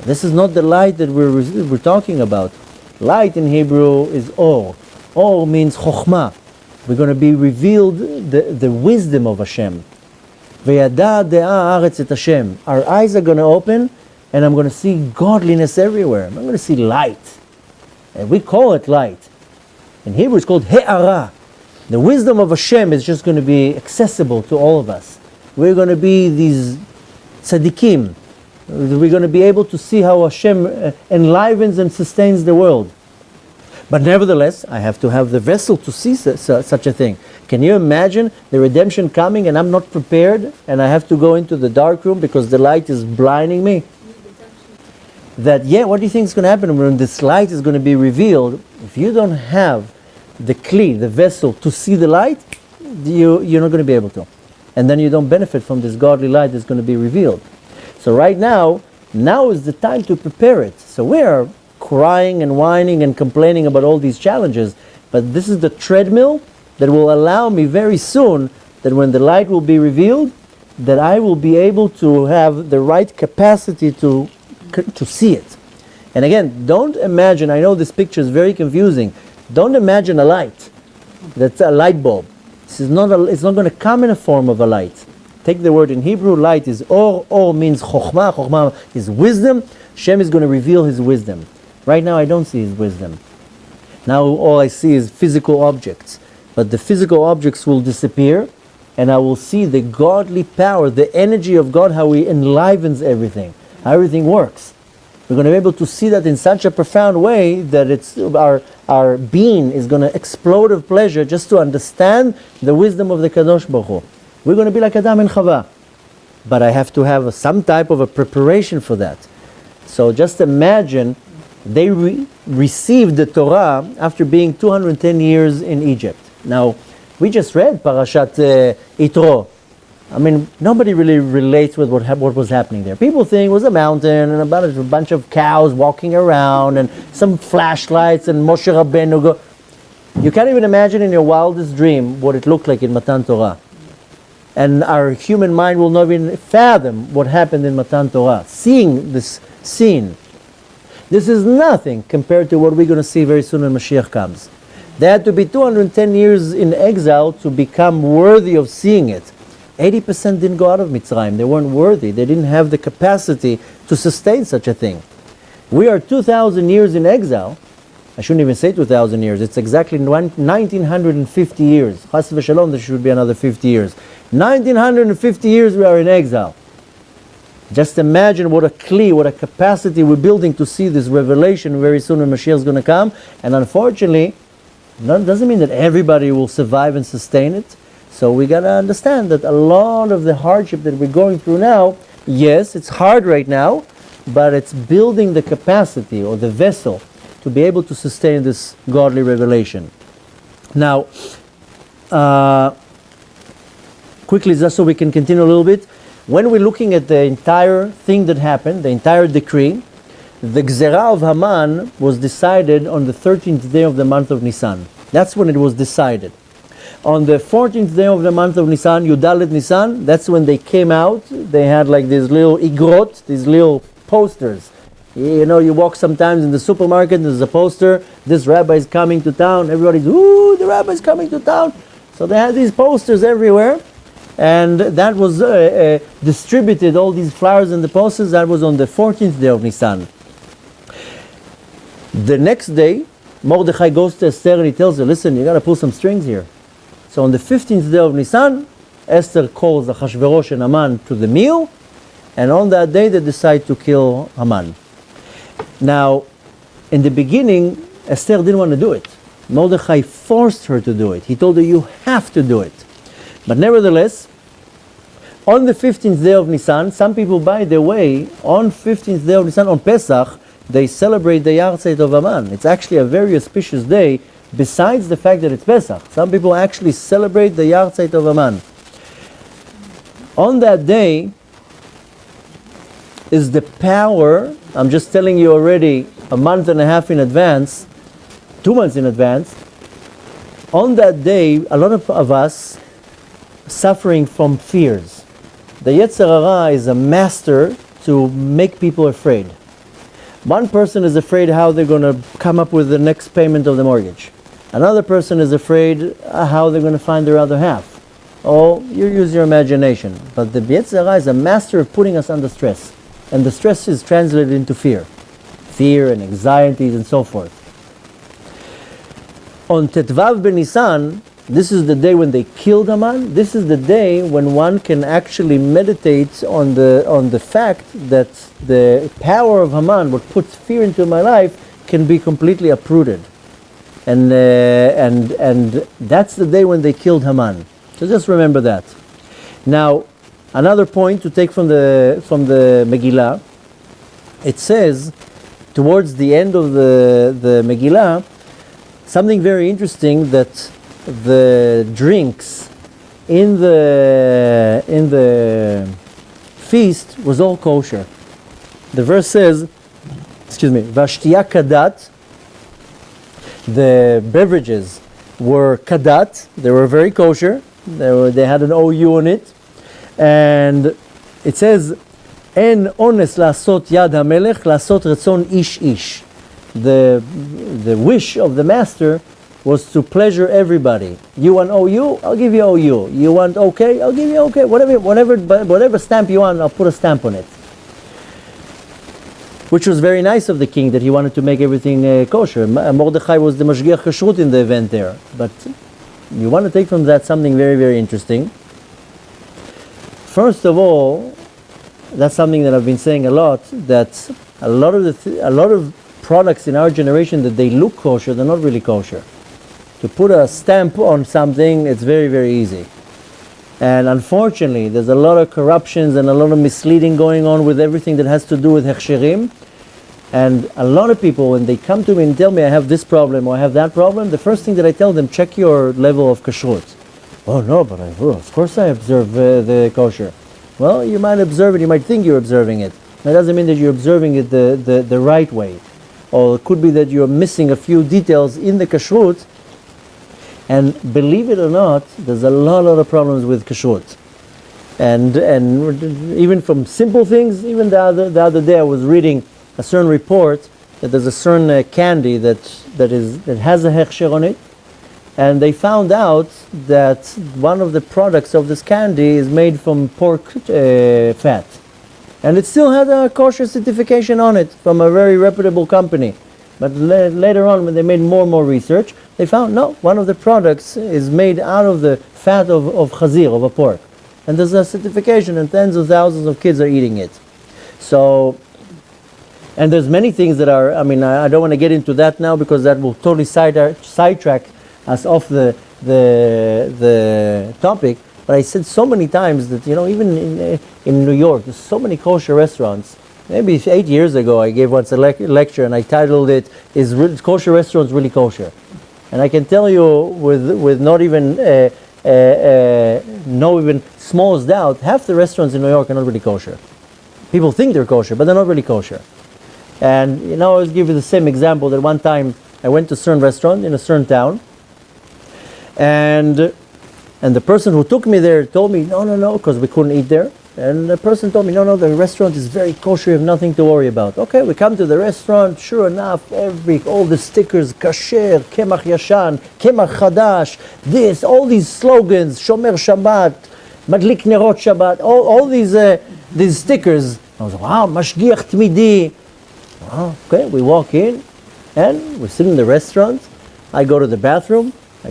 This is not the light that we're talking about. Light in Hebrew is or. Or means chokhmah. We're going to be revealed the wisdom of Hashem. V'yada de'a haaretz et Hashem. Our eyes are going to open, and I'm going to see godliness everywhere. I'm going to see light. And we call it light. In Hebrew it's called he'ara. The wisdom of Hashem is just going to be accessible to all of us. We're going to be these tzaddikim. We're going to be able to see how Hashem enlivens and sustains the world. But nevertheless, I have to have the vessel to see such a thing. Can you imagine the redemption coming and I'm not prepared and I have to go into the dark room because the light is blinding me? That, what do you think is going to happen when this light is going to be revealed? If you don't have the kli, the vessel, to see the light, you're not going to be able to. And then you don't benefit from this godly light that's going to be revealed. So right now is the time to prepare it. So we are crying and whining and complaining about all these challenges, but this is the treadmill that will allow me very soon that when the light will be revealed, that I will be able to have the right capacity to see it. And again, don't imagine, I know this picture is very confusing, don't imagine a light. That's a light bulb. It's not going to come in a form of a light. Take the word in Hebrew, light is or. Or means chokhmah. Chokhmah is wisdom. Shem is going to reveal his wisdom. Right now I don't see his wisdom. Now all I see is physical objects. But the physical objects will disappear, and I will see the godly power, the energy of God, how he enlivens everything, how everything works. We're going to be able to see that in such a profound way that it's our being is going to explode of pleasure just to understand the wisdom of the Kadosh Baruch Hu. We're going to be like Adam and Chava. But I have to have some type of a preparation for that. So just imagine they received the Torah after being 210 years in Egypt. Now, we just read Parashat Yitro. I mean, nobody really relates with what was happening there. People think it was a mountain and about a bunch of cows walking around and some flashlights and Moshe Rabbeinu go. You can't even imagine in your wildest dream what it looked like in Matan Torah. And our human mind will not even fathom what happened in Matan Torah. Seeing this scene, this is nothing compared to what we're going to see very soon when Mashiach comes. They had to be 210 years in exile to become worthy of seeing it. 80% didn't go out of Mitzrayim. They weren't worthy. They didn't have the capacity to sustain such a thing. We are 2,000 years in exile. I shouldn't even say 2,000 years. It's exactly 1,950 years. Chas v'shalom, there should be another 50 years. 1,950 years we are in exile. Just imagine what a kli, what a capacity we're building to see this revelation very soon when Mashiach is going to come. And unfortunately, that doesn't mean that everybody will survive and sustain it. So we got to understand that a lot of the hardship that we're going through now, yes, it's hard right now, but it's building the capacity or the vessel to be able to sustain this godly revelation. Now, quickly, just so we can continue a little bit, when we're looking at the entire thing that happened, the entire decree, the Gzerah of Haman was decided on the 13th day of the month of Nisan. That's when it was decided. On the 14th day of the month of Nisan, Yudalet Nisan, that's when they came out. They had like these little igrot, these little posters. You know, you walk sometimes in the supermarket, there's a poster, this rabbi is coming to town, everybody's, ooh, the rabbi is coming to town. So they had these posters everywhere, and that was distributed, all these flowers and the posters, that was on the 14th day of Nisan. The next day, Mordechai goes to Esther and he tells her, listen, you got to pull some strings here. So on the 15th day of Nisan, Esther calls Achashverosh and Haman to the meal, and on that day they decide to kill Haman. Now, in the beginning, Esther didn't want to do it. Mordechai forced her to do it. He told her, you have to do it. But nevertheless, on the 15th day of Nisan, some people, by the way, on 15th day of Nisan, on Pesach, they celebrate the Yahrzeit of Haman. It's actually a very auspicious day, besides the fact that it's Pesach. Some people actually celebrate the Yahrzeit of Haman. On that day is the power, I'm just telling you already a month and a half in advance, 2 months in advance, on that day, a lot of us suffering from fears. The Yetzer Hara is a master to make people afraid. One person is afraid how they're going to come up with the next payment of the mortgage. Another person is afraid how they're going to find their other half. Oh, you use your imagination. But the Yetzer Hara is a master of putting us under stress. And the stress is translated into fear. Fear and anxieties and so forth. On Tetvav Ben Nisan, this is the day when they killed Haman. This is the day when one can actually meditate on the fact that the power of Haman, what puts fear into my life, can be completely uprooted. And that's the day when they killed Haman. So just remember that. Now, another point to take from the Megillah, it says towards the end of the Megillah something very interesting, that the drinks in the feast was all kosher. The verse says, Vashtiya kadat, the beverages were kadat, they were very kosher, they had an OU on it, and it says, En ones lasot yad hamelech, lasot ratzon ish ish. The wish of the master was to pleasure everybody. You want OU? I'll give you OU. You want okay? I'll give you okay. Whatever stamp you want, I'll put a stamp on it. Which was very nice of the king, that he wanted to make everything kosher. Mordechai was the mashgiach kashrut in the event there. But you want to take from that something very, very interesting. First of all, that's something that I've been saying a lot, that a lot of products in our generation, that they look kosher, they're not really kosher. To put a stamp on something, it's very, very easy. And unfortunately, there's a lot of corruptions and a lot of misleading going on with everything that has to do with hechsherim. And a lot of people, when they come to me and tell me I have this problem or I have that problem, the first thing that I tell them, check your level of kashrut. Oh no, but of course I observe the kosher. Well, you might observe it, you might think you're observing it. That doesn't mean that you're observing it the right way. Or it could be that you're missing a few details in the kashrut. And believe it or not, there's a lot of problems with kashrut. And even from simple things, even the other day I was reading a certain report that there's a certain candy that has a hechsher on it. And they found out that one of the products of this candy is made from pork fat. And it still had a kosher certification on it from a very reputable company. But later on, when they made more and more research, they found, no, one of the products is made out of the fat of chazir, of a pork. And there's a certification, and tens of thousands of kids are eating it. So, and there's many things that are, I don't want to get into that now, because that will totally sidetrack us off the topic. But I said so many times that, even in New York, there's so many kosher restaurants. Maybe 8 years ago, I gave once a lecture, and I titled it, "Is Kosher Restaurants Really Kosher?" And I can tell you, with not even no even smallest doubt, half the restaurants in New York are not really kosher. People think they're kosher, but they're not really kosher. And I'll give you the same example. That one time I went to a certain restaurant in a certain town, and the person who took me there told me, no, because we couldn't eat there. And the person told me, no, the restaurant is very kosher, you have nothing to worry about. Okay, we come to the restaurant, sure enough, all the stickers, kasher, kemach yashan, kemach chadash, all these slogans, shomer Shabbat, madlik nerot Shabbat, all these stickers. I was like, wow, mashgiach tmidi. Wow, okay, we walk in, and we sit in the restaurant. I go to the bathroom, I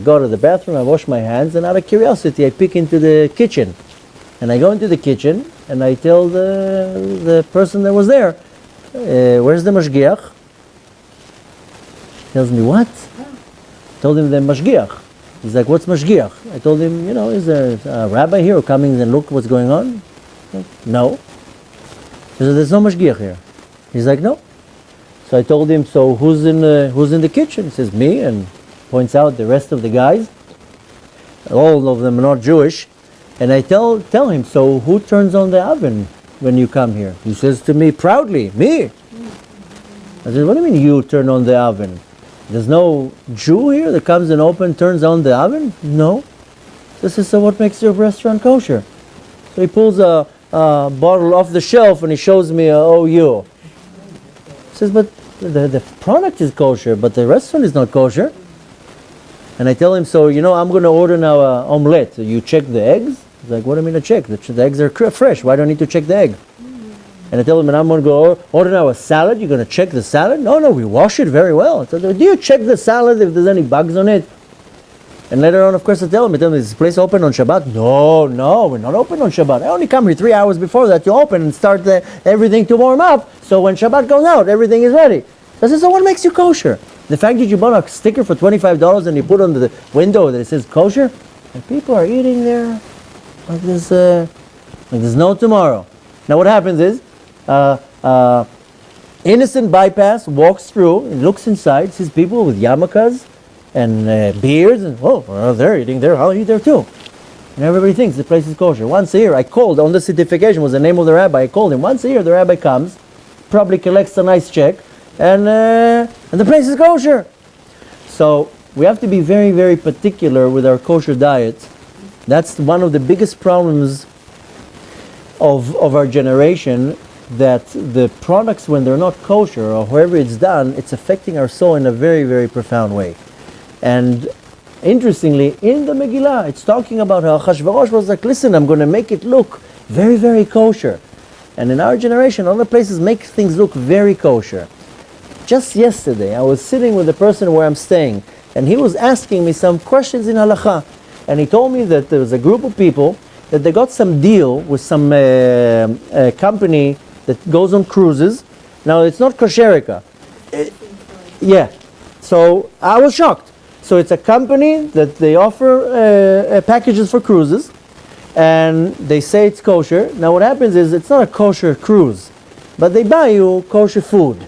wash my hands, and out of curiosity, I peek into the kitchen. And I go into the kitchen, and I tell the person that was there, where's the mashgiach? He tells me, what? I told him the mashgiach. He's like, what's mashgiach? I told him, is there a rabbi here who comes and look what's going on? Like, no. He said, there's no mashgiach here. He's like, no. So I told him, so who's in the kitchen? He says, me, and points out the rest of the guys. All of them are not Jewish. And I tell him, so who turns on the oven when you come here? He says to me proudly, me. I said, what do you mean you turn on the oven? There's no Jew here that comes and turns on the oven? No. This is so what makes your restaurant kosher. So he pulls a bottle off the shelf and he shows me a OU. He says, but the product is kosher, but the restaurant is not kosher. And I tell him, so I'm going to order now an omelette. You check the eggs? He's like, what do you mean to check? The eggs are fresh. Why do I need to check the egg? And I tell him, and I'm going to go order now a salad. You're going to check the salad? No, we wash it very well. So, do you check the salad if there's any bugs on it? And later on, of course, I tell him, is this place open on Shabbat? No, we're not open on Shabbat. I only come here 3 hours before that to open and start everything to warm up. So when Shabbat goes out, everything is ready. I said, so what makes you kosher? The fact that you bought a sticker for $25 and you put on the window that it says kosher, and people are eating there like there's no tomorrow. Now what happens is, innocent bypass walks through, and looks inside, sees people with yarmulkes and beards, and they're eating there, I'll eat there too. And everybody thinks the place is kosher. Once a year, I called, on the certification was the name of the rabbi, I called him. Once a year, the rabbi comes, probably collects a nice check, and the place is kosher. So we have to be very, very particular with our kosher diet. That's one of the biggest problems of our generation, that the products, when they're not kosher, or however it's done, it's affecting our soul in a very, very profound way. And interestingly, in the Megillah, it's talking about how Achashverosh was like, listen, I'm going to make it look very, very kosher. And in our generation, other places make things look very kosher. Just yesterday, I was sitting with the person where I'm staying, and he was asking me some questions in halakha. And he told me that there was a group of people that they got some deal with some company that goes on cruises. Now, it's not kosherika. Yeah. So I was shocked. So it's a company that they offer packages for cruises, and they say it's kosher. Now what happens is, it's not a kosher cruise, but they buy you kosher food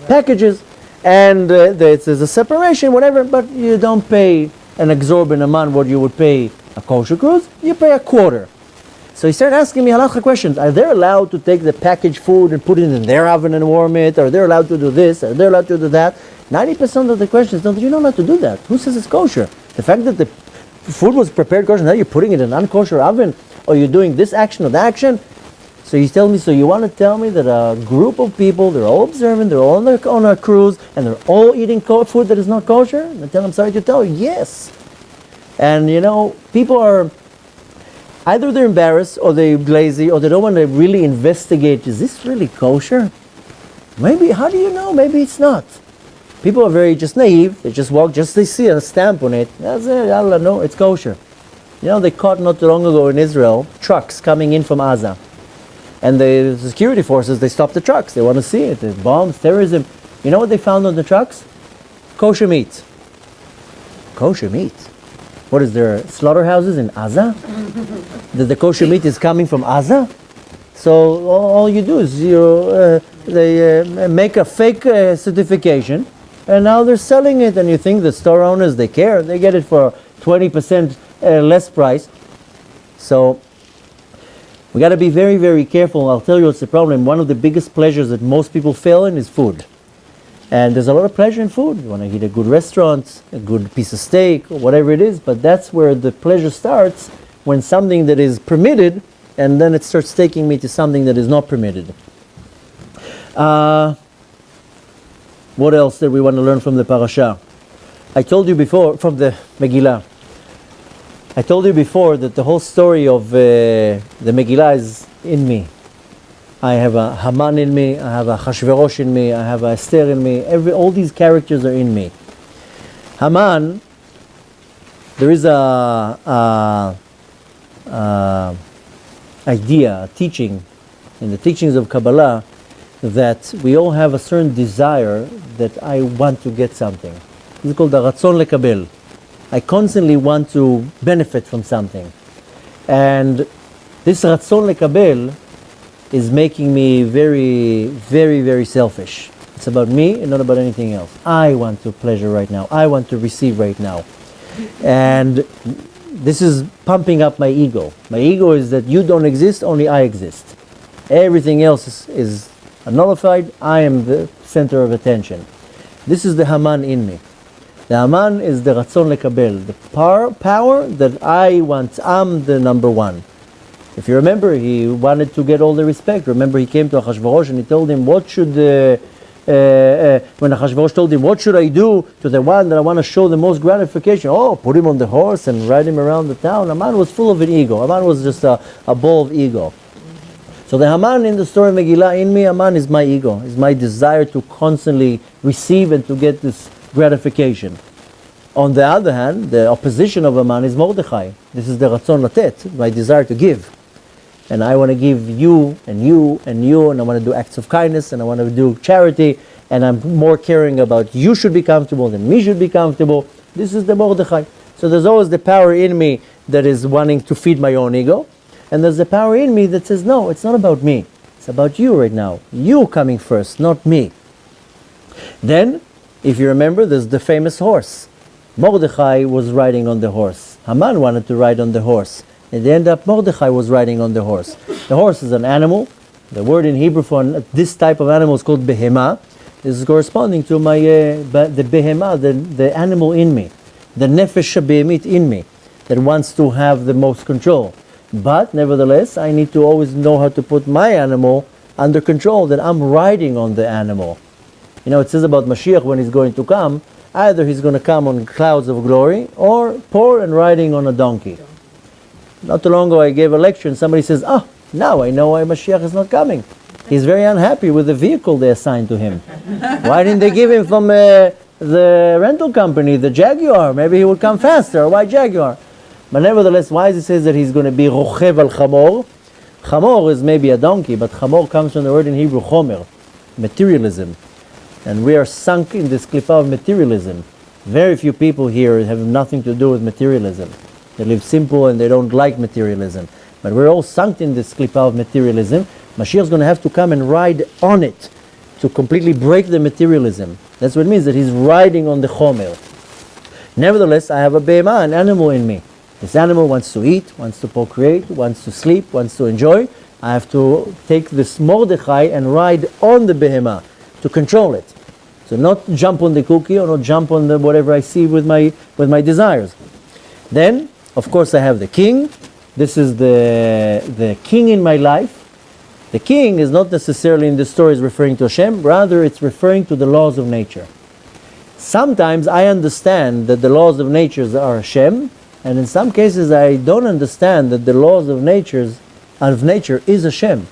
packages, and there's a separation, whatever, but you don't pay an exorbitant amount what you would pay a kosher cruise. You pay a quarter. So he started asking me halakha questions. Are they allowed to take the packaged food and put it in their oven and warm it? Are they allowed to do this? Are they allowed to do that? 90% of the questions, no, you're not allowed to do that. Who says it's kosher? The fact that the food was prepared kosher, now you're putting it in an unkosher oven, or you're doing this action or that action. So he's telling me, so you want to tell me that a group of people, they're all observant, they're all on a cruise, and they're all eating food that is not kosher? And I tell him, sorry to tell you, yes. And people are, either they're embarrassed, or they're lazy, or they don't want to really investigate, is this really kosher? Maybe, how do you know? Maybe it's not. People are very just naive. They just walk, they see a stamp on it. That's it, Allah, no, it's kosher. They caught not too long ago in Israel trucks coming in from Gaza. And the security forces, they stopped the trucks. They want to see it. There's bombs, terrorism. You know what they found on the trucks? Kosher meat. Kosher meat? What is there, slaughterhouses in Gaza? That the kosher meat is coming from Gaza? So all you do is they make a fake certification, and now they're selling it, and you think the store owners, they care. They get it for 20% less price. So we got to be very, very careful. I'll tell you what's the problem. One of the biggest pleasures that most people fail in is food. And there's a lot of pleasure in food. You want to eat a good restaurant, a good piece of steak, or whatever it is, but that's where the pleasure starts, when something that is permitted, and then it starts taking me to something that is not permitted. What else did we want to learn from the parasha? I told you before, from the Megillah, I told you before that the whole story of the Megillah is in me. I have a Haman in me, I have a Achashverosh in me, I have a Esther in me, all these characters are in me. Haman, there is a idea, a teaching, in the teachings of Kabbalah, that we all have a certain desire that I want to get something. It's called the Ratzon Lekabel. I constantly want to benefit from something. And this Ratzon Lekabel is making me very, very, very selfish. It's about me and not about anything else. I want to pleasure right now. I want to receive right now. And this is pumping up my ego. My ego is that you don't exist, only I exist. Everything else is nullified. I am the center of attention. This is the Haman in me. The Haman is the Ratzon Lekabel, the power that I want. I'm the number one. If you remember, he wanted to get all the respect. Remember, he came to Achashverosh and he told him, when Achashverosh told him, what should I do to the one that I want to show the most gratification? Oh, put him on the horse and ride him around the town. Haman was full of an ego. Haman was just a ball of ego. So the Haman in the story of Megillah, in me, Haman is my ego, is my desire to constantly receive and to get this gratification. On the other hand, the opposition of Haman is Mordechai. This is the Ratzon Latet, my desire to give. And I want to give you and you and you, and I want to do acts of kindness, and I want to do charity, and I'm more caring about you should be comfortable than me should be comfortable. This is the Mordechai. So there's always the power in me that is wanting to feed my own ego, and there's the power in me that says, no, it's not about me. It's about you right now. You coming first, not me. Then, if you remember, there's the famous horse. Mordechai was riding on the horse. Haman wanted to ride on the horse. In the end up, Mordechai was riding on the horse. The horse is an animal. The word in Hebrew for this type of animal is called behema. This is corresponding to my the behema, the animal in me, the nefesh behemit in me, that wants to have the most control. But nevertheless, I need to always know how to put my animal under control, that I'm riding on the animal. You know, it says about Mashiach when he's going to come, either he's going to come on clouds of glory, or poor and riding on a donkey. Not too long ago I gave a lecture and somebody says, now I know why Mashiach is not coming. He's very unhappy with the vehicle they assigned to him. Why didn't they give him from the rental company, the Jaguar? Maybe he would come faster. Why Jaguar? But nevertheless, why does it say that he's going to be rochev al chamor? Chamor is maybe a donkey, but chamor comes from the word in Hebrew chomer, materialism. And we are sunk in this klipa of materialism. Very few people here have nothing to do with materialism. They live simple and they don't like materialism. But we're all sunk in this klipa of materialism. Mashiach is going to have to come and ride on it to completely break the materialism. That's what it means, that he's riding on the chomer. Nevertheless, I have a behema, an animal in me. This animal wants to eat, wants to procreate, wants to sleep, wants to enjoy. I have to take this Mordechai and ride on the behema to control it. So not jump on the cookie or not jump on the whatever I see with my desires. Then, of course, I have the king. This is the king in my life. The king is not necessarily in the stories referring to Hashem, rather it's referring to the laws of nature. Sometimes I understand that the laws of nature are Hashem, and in some cases I don't understand that the laws of nature is Hashem.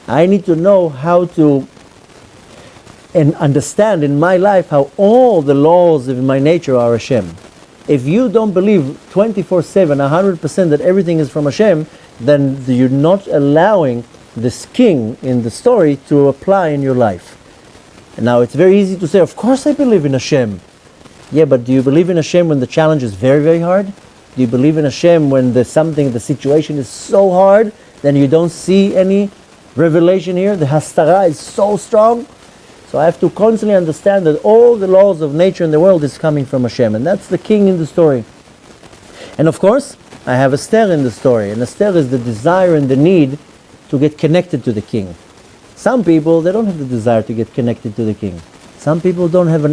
I need to know how to and understand in my life how all the laws of my nature are Hashem. If you don't believe 24/7, 100% that everything is from Hashem, then you're not allowing this king in the story to apply in your life. And now it's very easy to say, of course I believe in Hashem. Yeah, but do you believe in Hashem when the challenge is very, very hard? Do you believe in Hashem when the situation is so hard, then you don't see any revelation here? The hastara is so strong. So I have to constantly understand that all the laws of nature in the world is coming from Hashem, and that's the king in the story. And of course, I have Esther in the story, and Esther is the desire and the need to get connected to the king. Some people, they don't have the desire to get connected to the king. Some people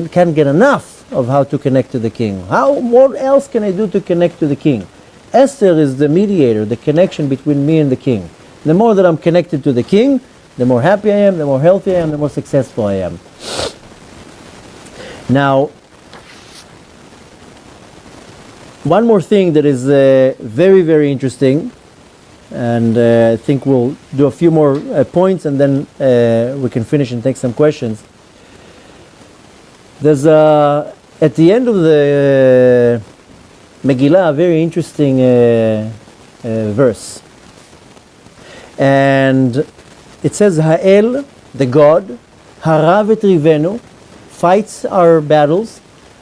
can't get enough of how to connect to the king. What else can I do to connect to the king? Esther is the mediator, the connection between me and the king. The more that I'm connected to the king, the more happy I am, the more healthy I am, the more successful I am. Now, one more thing that is very, very interesting, and I think we'll do a few more points and then we can finish and take some questions. There's at the end of the Megillah a very interesting verse. And it says, Ha'el, the God, Harav et rivenu, fights our battles,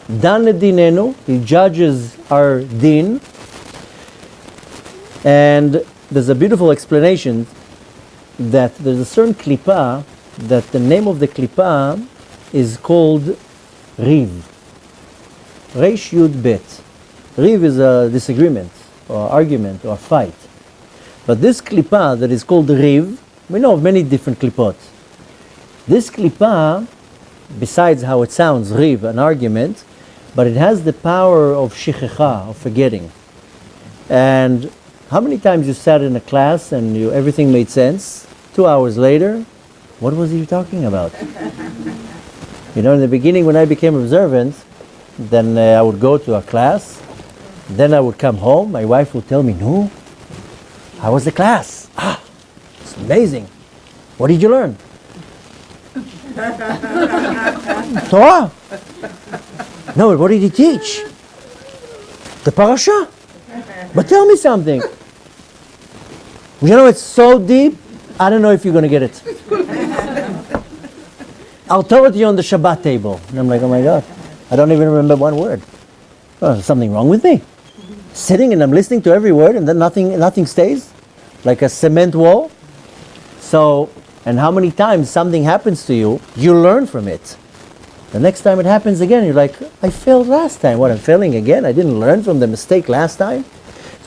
Dan et dinenu, he judges our din. And there's a beautiful explanation that there's a certain klipa, that the name of the klipa is called Riv. Reish Yud Bet. Riv is a disagreement, or argument, or fight. But this klipa that is called Riv, we know of many different klipot. This klipa, besides how it sounds, Riv, an argument, but it has the power of shichecha, of forgetting. And how many times you sat in a class and everything made sense? 2 hours later, what was he talking about? You know, in the beginning when I became observant, then I would go to a class, then I would come home, my wife would tell me, no, how was the class? It's amazing. What did you learn? Torah. No, what did he teach? The parasha. But tell me something. You know, it's so deep, I don't know if you're going to get it. I'll tell it to you on the Shabbat table. And I'm like, oh my God, I don't even remember one word. Oh, there's something wrong with me. Sitting and I'm listening to every word and then nothing stays, like a cement wall. So, and how many times something happens to you, you learn from it. The next time it happens again, you're like, I failed last time. What, I'm failing again? I didn't learn from the mistake last time?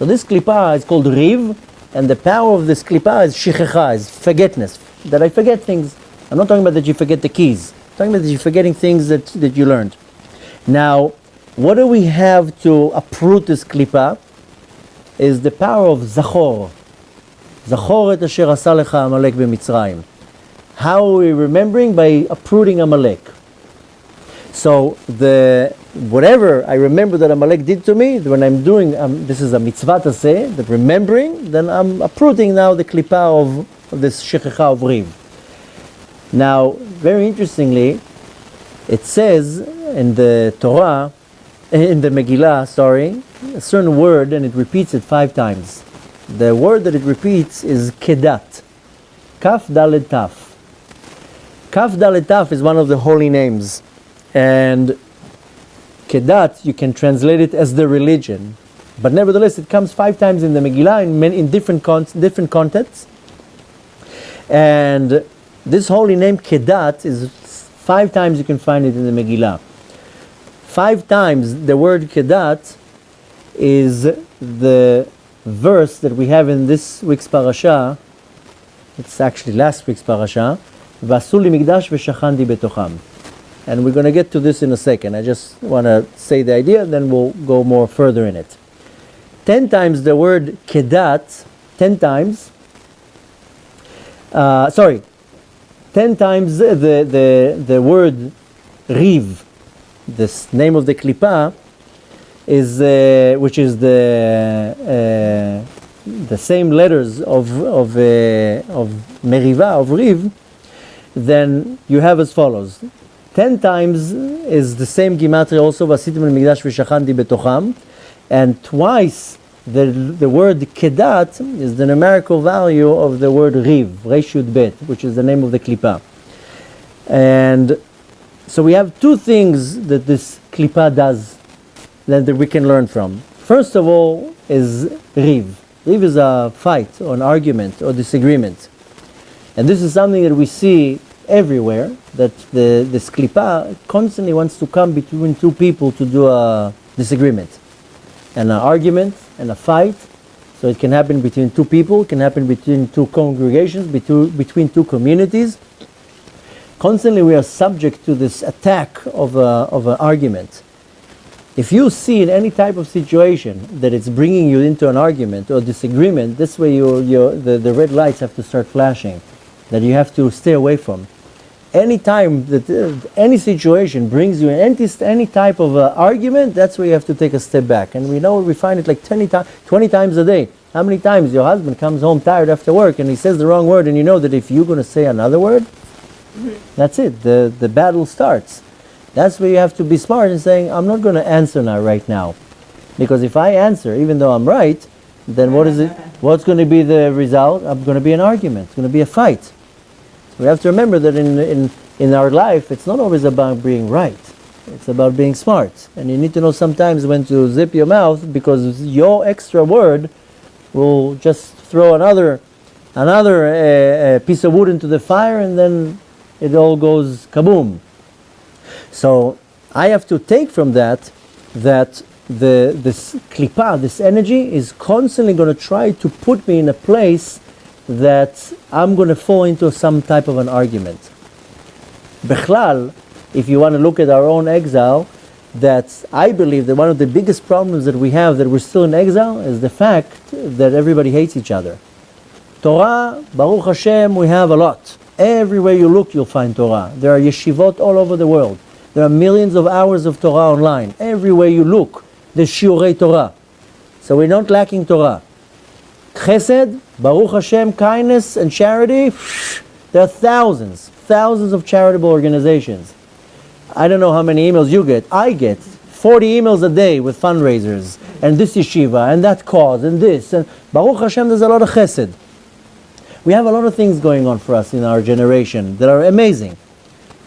So this klipa is called riv, and the power of this klipa is shichecha, is forgetness, that I forget things. I'm not talking about that you forget the keys. I'm talking about that you're forgetting things that you learned. Now, what do we have to uproot this klipa? Is the power of zachor. Zachor et asher asa lecha Amalek b'Mitzrayim. How are we remembering? By uprooting Amalek. So whatever I remember that Amalek did to me, when I'm doing, this is a mitzvah to say, that remembering, then I'm uprooting now the klipa of this shechecha of riv. Now, very interestingly, it says in the Torah, in the Megillah, a certain word, and it repeats it 5 times. The word that it repeats is kedat. Kaf Daled Taf. Kaf Daled Taf is one of the holy names. And kedat, you can translate it as the religion. But nevertheless, it comes 5 times in the Megillah in different contexts. And this holy name, kedat, is 5 times you can find it in the Megillah. 5 times the word kedat is the verse that we have in this week's parasha. It's actually last week's parasha. V'asu li migdash v'shachanti betocham. And we're going to get to this in a second. I just want to say the idea, then we'll go more further in it. 10 times the word kedat, 10 times, 10 times the word riv, this name of the klipa, is which is the same letters of meriva, of riv, then you have as follows. 10 times is the same gematria also, v'asitim al-migdash v'shachanti betocham, and twice the word kedat is the numerical value of the word riv, resh yud bet, which is the name of the klipa. And so we have 2 things that this klipa does that we can learn from. First of all is riv. Riv is a fight or an argument or disagreement. And this is something that we see everywhere, that this klipa constantly wants to come between 2 people to do a disagreement and an argument and a fight. So it can happen between 2 people, it can happen between 2 congregations, between 2 communities. Constantly we are subject to this attack of an argument. If you see in any type of situation that it's bringing you into an argument or disagreement, this way the red lights have to start flashing, that you have to stay away from. Any time that any situation brings you any type of argument, that's where you have to take a step back. And we find it like 20 times a day. How many times your husband comes home tired after work and he says the wrong word, and you know that if you're going to say another word, that's it. The battle starts. That's where you have to be smart in saying, I'm not going to answer right now. Because if I answer, even though I'm right, then what's going to be the result? I'm going to be an argument. It's going to be a fight. We have to remember that in our life, it's not always about being right. It's about being smart. And you need to know sometimes when to zip your mouth, because your extra word will just throw another piece of wood into the fire, and then it all goes kaboom. So I have to take from that this klipa, this energy, is constantly going to try to put me in a place that I'm going to fall into some type of an argument. Bechlal, if you want to look at our own exile, that I believe that one of the biggest problems that we have, that we're still in exile, is the fact that everybody hates each other. Torah, Baruch Hashem, we have a lot. Everywhere you look, you'll find Torah. There are yeshivot all over the world. There are millions of hours of Torah online. Everywhere you look, there's shiurei Torah. So we're not lacking Torah. Chesed, Baruch Hashem, kindness and charity, there are thousands of charitable organizations. I don't know how many emails you get. I get 40 emails a day with fundraisers, and this yeshiva, and that cause, and this. And Baruch Hashem, there's a lot of chesed. We have a lot of things going on for us in our generation that are amazing.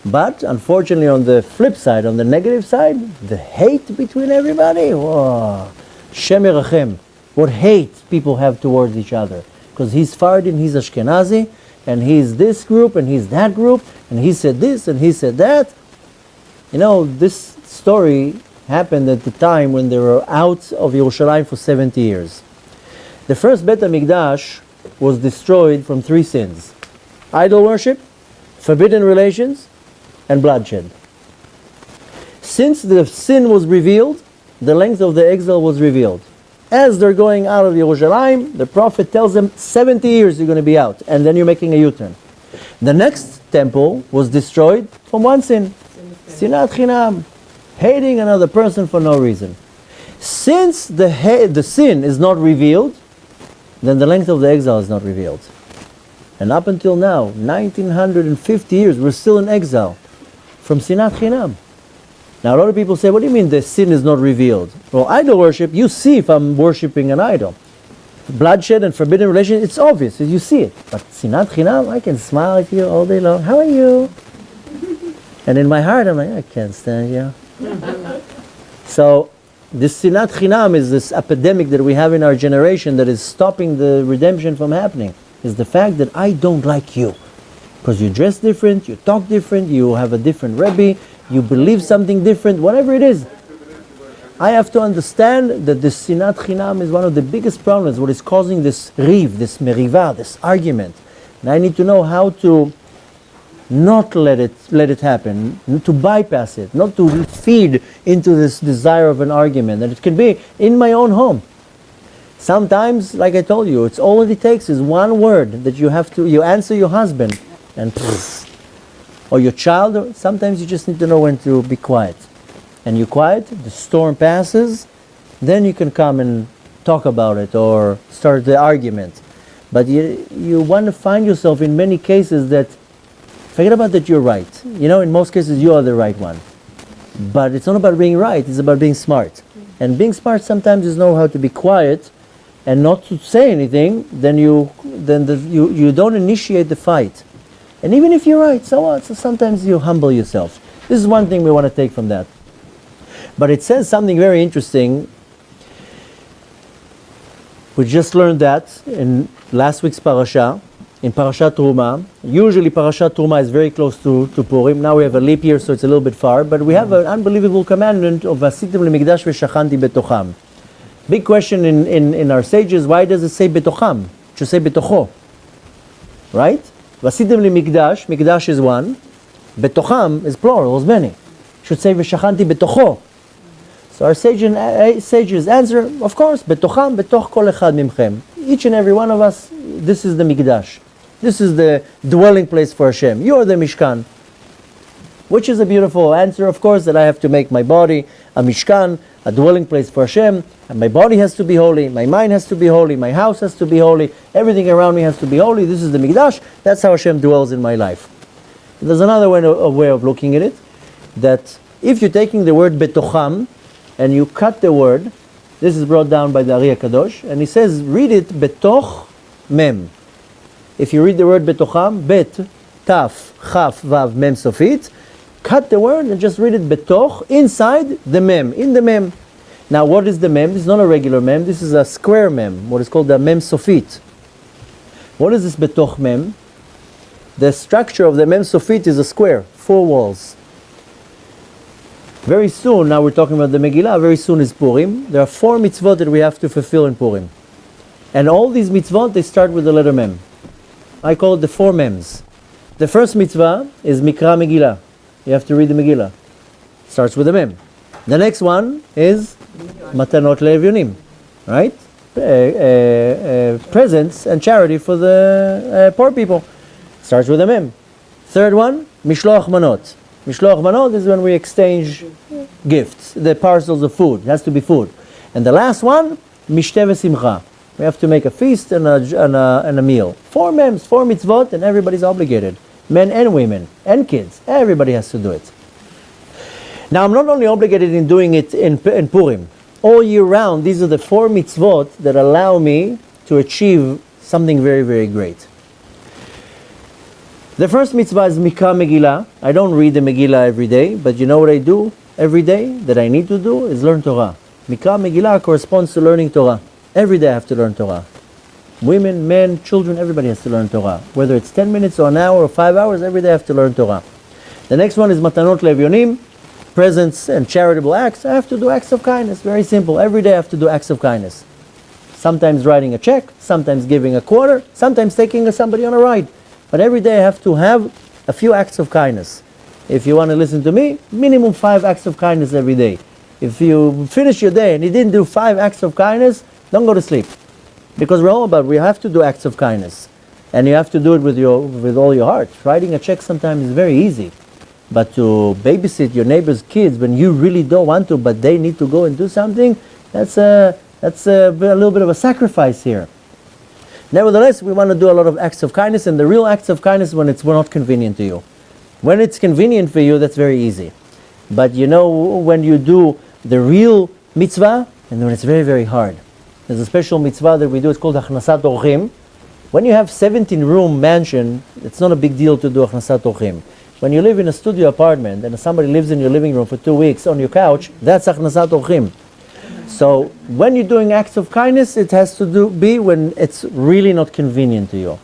But unfortunately, on the flip side, on the negative side, the hate between everybody, whoa, Shem Yerachem. What hate people have towards each other. Because he's Sephardi and he's Ashkenazi, and he's this group and he's that group, and he said this and he said that. This story happened at the time when they were out of Yerushalayim for 70 years. The first Bet HaMikdash was destroyed from 3 sins: idol worship, forbidden relations, and bloodshed. Since the sin was revealed, the length of the exile was revealed. As they're going out of Yerushalayim, the prophet tells them 70 years you're going to be out, and then you're making a U-turn. The next temple was destroyed from 1 sin, Sinat Chinam, hating another person for no reason. Since the sin is not revealed, then the length of the exile is not revealed. And up until now, 1950 years, we're still in exile from Sinat Chinam. Now a lot of people say, what do you mean the sin is not revealed? Well, idol worship, you see if I'm worshipping an idol. Bloodshed and forbidden relations, it's obvious, you see it. But Sinat Chinam, I can smile at you all day long. How are you? And in my heart, I'm like, I can't stand you. So this Sinat Chinam is this epidemic that we have in our generation that is stopping the redemption from happening. Is the fact that I don't like you. Because you dress different, you talk different, you have a different Rabbi, you believe something different, whatever it is. I have to understand that this Sinat Chinam is one of the biggest problems, what is causing this riv, this meriva, this argument. And I need to know how to not let it happen, to bypass it, not to feed into this desire of an argument. And it can be in my own home. Sometimes, like I told you, it's all it takes is one word that you answer your husband, and or your child. Sometimes you just need to know when to be quiet. And you're quiet, the storm passes, then you can come and talk about it or start the argument. But you want to find yourself in many cases that, forget about that you're right. You know, in most cases you are the right one. But it's not about being right, it's about being smart. And being smart sometimes is know how to be quiet and not to say anything, then you don't initiate the fight. And even if you're right, so what? So sometimes you humble yourself. This is one thing we want to take from that. But it says something very interesting. We just learned that in last week's parasha, in Parashat Truma. Usually Parashat Truma is very close to Purim. Now we have a leap year, so it's a little bit far. But we have an unbelievable commandment of Vasitim leMikdash v'shachanti betocham. Big question in our sages, why does it say betocham? It should say betocho. Right? Vasitim leMikdash, Mikdash is one. Betocham is plural, is many. It should say v'shachanti betocho. So our sages answer, of course, betocham, betoch kol echad mimchem. Each and every one of us, this is the Mikdash. This is the dwelling place for Hashem. You are the Mishkan. Which is a beautiful answer, of course, that I have to make my body a Mishkan, a dwelling place for Hashem, and my body has to be holy, my mind has to be holy, my house has to be holy, everything around me has to be holy. This is the Mikdash. That's how Hashem dwells in my life. There's another way of looking at it, that if you're taking the word betocham, and you cut the word, this is brought down by the Ari HaKadosh, and he says, read it betoch mem. If you read the word betocham, bet, taf, chaf, vav, mem sofit, cut the word and just read it betoch, inside the mem, in the mem. Now what is the mem? This is not a regular mem, this is a square mem, what is called the mem sofit. What is this betoch mem? The structure of the mem sofit is a square, 4 walls. Very soon, now we're talking about the Megillah, very soon is Purim. There are 4 mitzvot that we have to fulfill in Purim. And all these mitzvot, they start with the letter mem. I call it the 4 mems. The first mitzvah is Mikra Megillah. You have to read the Megillah. Starts with the mem. The next one is Matanot le'Evyonim, right? Presents and charity for the poor people. Starts with the mem. Third one, Mishloach Manot. Mishloach Manot is when we exchange gifts, the parcels of food. It has to be food. And the last one, Mishteh v'Simcha. We have to make a feast and a meal. 4 mems, 4 mitzvot, and everybody's obligated. Men and women, and kids. Everybody has to do it. Now, I'm not only obligated in doing it in Purim. All year round, these are the 4 mitzvot that allow me to achieve something very, very great. The first mitzvah is Mikra Megillah. I don't read the Megillah every day, but you know what I do every day that I need to do is learn Torah. Mikra Megillah corresponds to learning Torah. Every day I have to learn Torah. Women, men, children, everybody has to learn Torah. Whether it's 10 minutes or an hour or 5 hours, every day I have to learn Torah. The next one is Matanot le'Evyonim, presents and charitable acts. I have to do acts of kindness. Very simple. Every day I have to do acts of kindness. Sometimes writing a check, sometimes giving a quarter, sometimes taking somebody on a ride. But every day I have to have a few acts of kindness. If you want to listen to me, minimum 5 acts of kindness every day. If you finish your day and you didn't do 5 acts of kindness, don't go to sleep. Because we have to do acts of kindness. And you have to do it with all your heart. Writing a check sometimes is very easy. But to babysit your neighbor's kids when you really don't want to, but they need to go and do something, that's a little bit of a sacrifice here. Nevertheless, we want to do a lot of acts of kindness, and the real acts of kindness when it's not convenient to you. When it's convenient for you, that's very easy. But when you do the real mitzvah, and when it's very, very hard. There's a special mitzvah that we do, it's called Achnasat Orchim. When you have 17-room mansion, it's not a big deal to do Achnasat Orchim. When you live in a studio apartment and somebody lives in your living room for 2 weeks on your couch, that's Achnasat Orchim. So when you're doing acts of kindness, it has to be when it's really not convenient to you.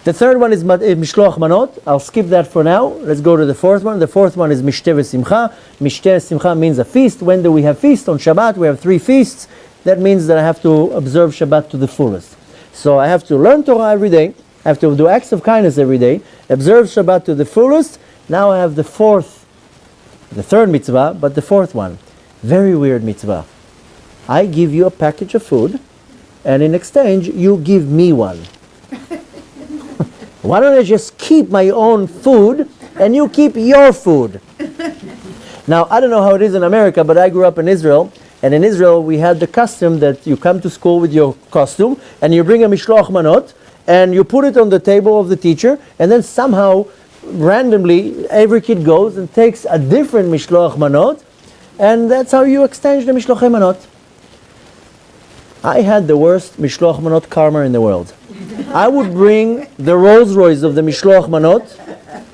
The third one is Mishloach Manot. I'll skip that for now. Let's go to the fourth one. The fourth one is Mishteh V'Simcha. Mishteh V'Simcha means a feast. When do we have feast? On Shabbat we have 3 feasts. That means that I have to observe Shabbat to the fullest. So I have to learn Torah every day. I have to do acts of kindness every day. Observe Shabbat to the fullest. Now I have the third mitzvah, but the fourth one. Very weird mitzvah. I give you a package of food, and in exchange, you give me one. Why don't I just keep my own food, and you keep your food? Now, I don't know how it is in America, but I grew up in Israel, and in Israel, we had the custom that you come to school with your costume, and you bring a mishloach manot, and you put it on the table of the teacher, and then somehow, randomly, every kid goes and takes a different mishloach manot, and that's how you exchange the mishloach manot. I had the worst mishloach manot karma in the world. I would bring the Rolls Royce of the mishloach manot,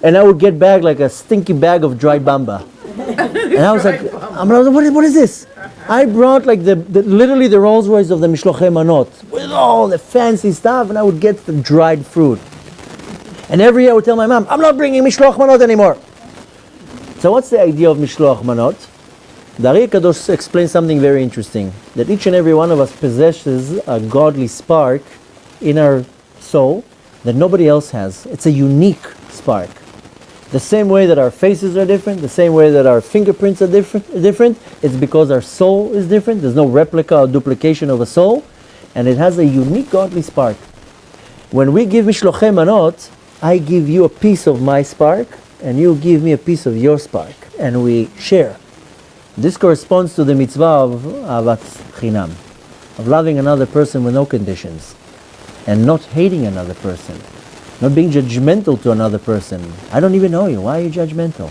and I would get back like a stinky bag of dry bamba. And I was like, what is this? I brought like literally the Rolls Royce of the mishloach manot with all the fancy stuff, and I would get the dried fruit. And every year I would tell my mom, I'm not bringing mishloach manot anymore. So what's the idea of mishloach manot? The Ari Kadosh explains something very interesting, that each and every one of us possesses a godly spark in our soul that nobody else has. It's a unique spark. The same way that our faces are different, the same way that our fingerprints are different, it's because our soul is different. There's no replica or duplication of a soul, and it has a unique godly spark. When we give mishlochei manot, I give you a piece of my spark, and you give me a piece of your spark, and we share. This corresponds to the mitzvah of avat chinam, of loving another person with no conditions, and not hating another person, not being judgmental to another person. I don't even know you. Why are you judgmental?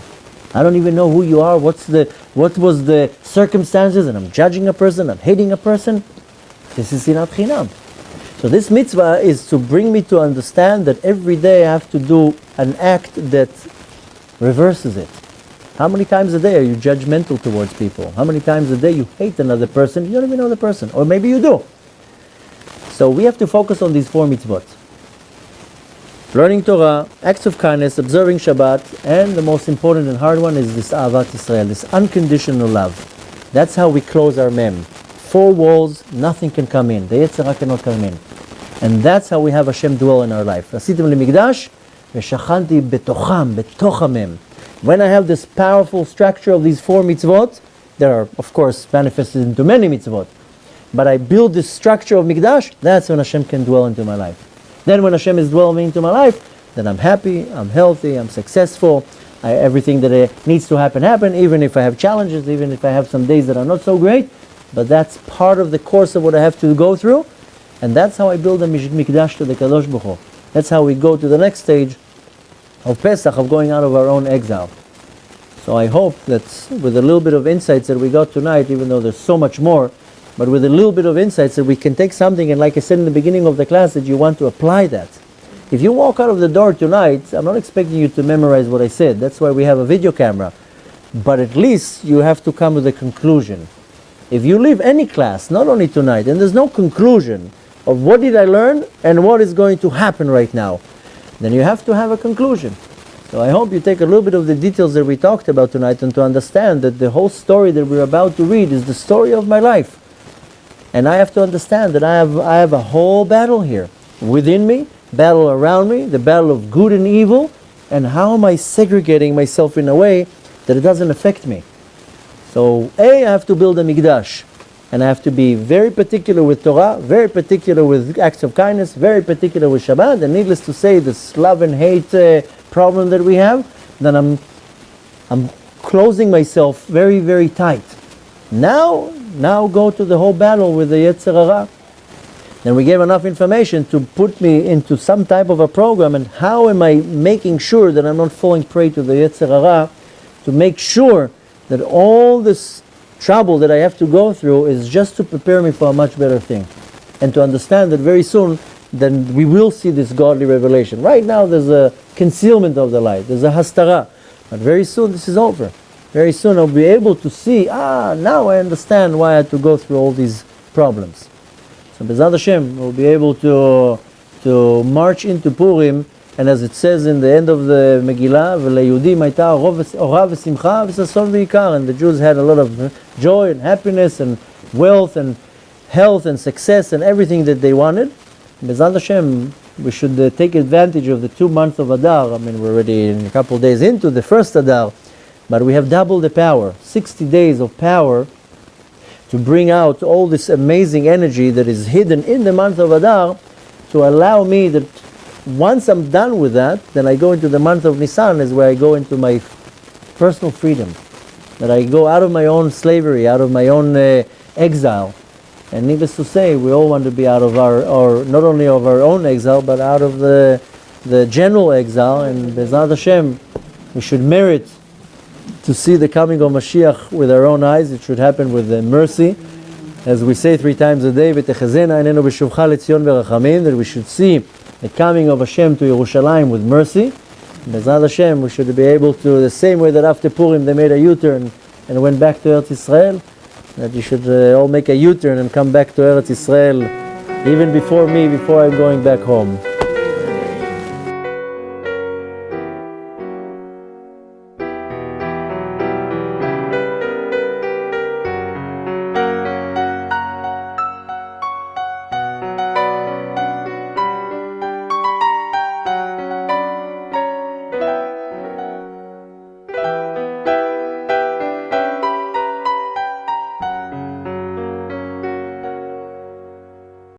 I don't even know who you are. What was the circumstances, and I'm judging a person, I'm hating a person. This is sinat chinam. So this mitzvah is to bring me to understand that every day I have to do an act that reverses it. How many times a day are you judgmental towards people? How many times a day you hate another person? You don't even know the person. Or maybe you do. So we have to focus on these 4 mitzvot. Learning Torah, acts of kindness, observing Shabbat, and the most important and hard one is this Ahavat Israel, this unconditional love. That's how we close our mem. 4 walls, nothing can come in. The Yetzer Hara cannot come in. And that's how we have Hashem dwell in our life. Asitim lemikdash, v'shachanti betocham, betoch hamem. When I have this powerful structure of these 4 mitzvot, that are of course manifested into many mitzvot, but I build this structure of mikdash, that's when Hashem can dwell into my life. Then when Hashem is dwelling into my life, then I'm happy, I'm healthy, I'm successful, everything that needs to happen, even if I have challenges, even if I have some days that are not so great, but that's part of the course of what I have to go through, and that's how I build a mikdash to the Kadosh Baruch Hu. That's how we go to the next stage of Pesach, of going out of our own exile. So I hope that with a little bit of insights that we got tonight, even though there's so much more, but with a little bit of insights that we can take something, and like I said in the beginning of the class, that you want to apply that. If you walk out of the door tonight, I'm not expecting you to memorize what I said. That's why we have a video camera. But at least you have to come with a conclusion. If you leave any class, not only tonight, and there's no conclusion of what did I learn and what is going to happen right now, then you have to have a conclusion. So I hope you take a little bit of the details that we talked about tonight and to understand that the whole story that we're about to read is the story of my life. And I have to understand that I have a whole battle here within me, battle around me, the battle of good and evil, and how am I segregating myself in a way that it doesn't affect me. So I have to build a Mikdash, and I have to be very particular with Torah, very particular with acts of kindness, very particular with Shabbat, and needless to say, this love and hate problem that we have, then I'm closing myself very, very tight. Now go to the whole battle with the Yetzer Hara. Then we gave enough information to put me into some type of a program, and how am I making sure that I'm not falling prey to the Yetzer Hara, to make sure that all this trouble that I have to go through is just to prepare me for a much better thing, and to understand that very soon then we will see this godly revelation. Right now there's a concealment of the light, there's a hastara, but very soon this is over. Very soon I'll be able to see, now I understand why I had to go through all these problems. So B'ezrat Hashem, we'll be able to march into Purim, and as it says in the end of the Megillah, v'leYehudim hayta ora v'simcha v'sason v'ikar, and the Jews had a lot of joy and happiness and wealth and health and success and everything that they wanted. B'ezrat Hashem, we should take advantage of the 2 months of Adar. I mean, we're already in a couple of days into the first Adar, but we have double the power, 60 days of power to bring out all this amazing energy that is hidden in the month of Adar, to allow me that once I'm done with that, then I go into the month of Nisan, is where I go into my personal freedom, that I go out of my own slavery, out of my own exile. And needless to say, we all want to be out of our not only of our own exile, but out of the general exile. And B'ezrat Hashem, we should merit to see the coming of Mashiach with our own eyes. It should happen with mercy. As we say 3 times a day, v'techezena einenu b'shuvcha leTzion berachamim, that we should see the coming of Hashem to Yerushalayim with mercy. B'ezrat Hashem, we should be able to, the same way that after Purim they made a U-turn and went back to Eretz Yisrael, that you should all make a U-turn and come back to Eretz Yisrael even before me, before I'm going back home.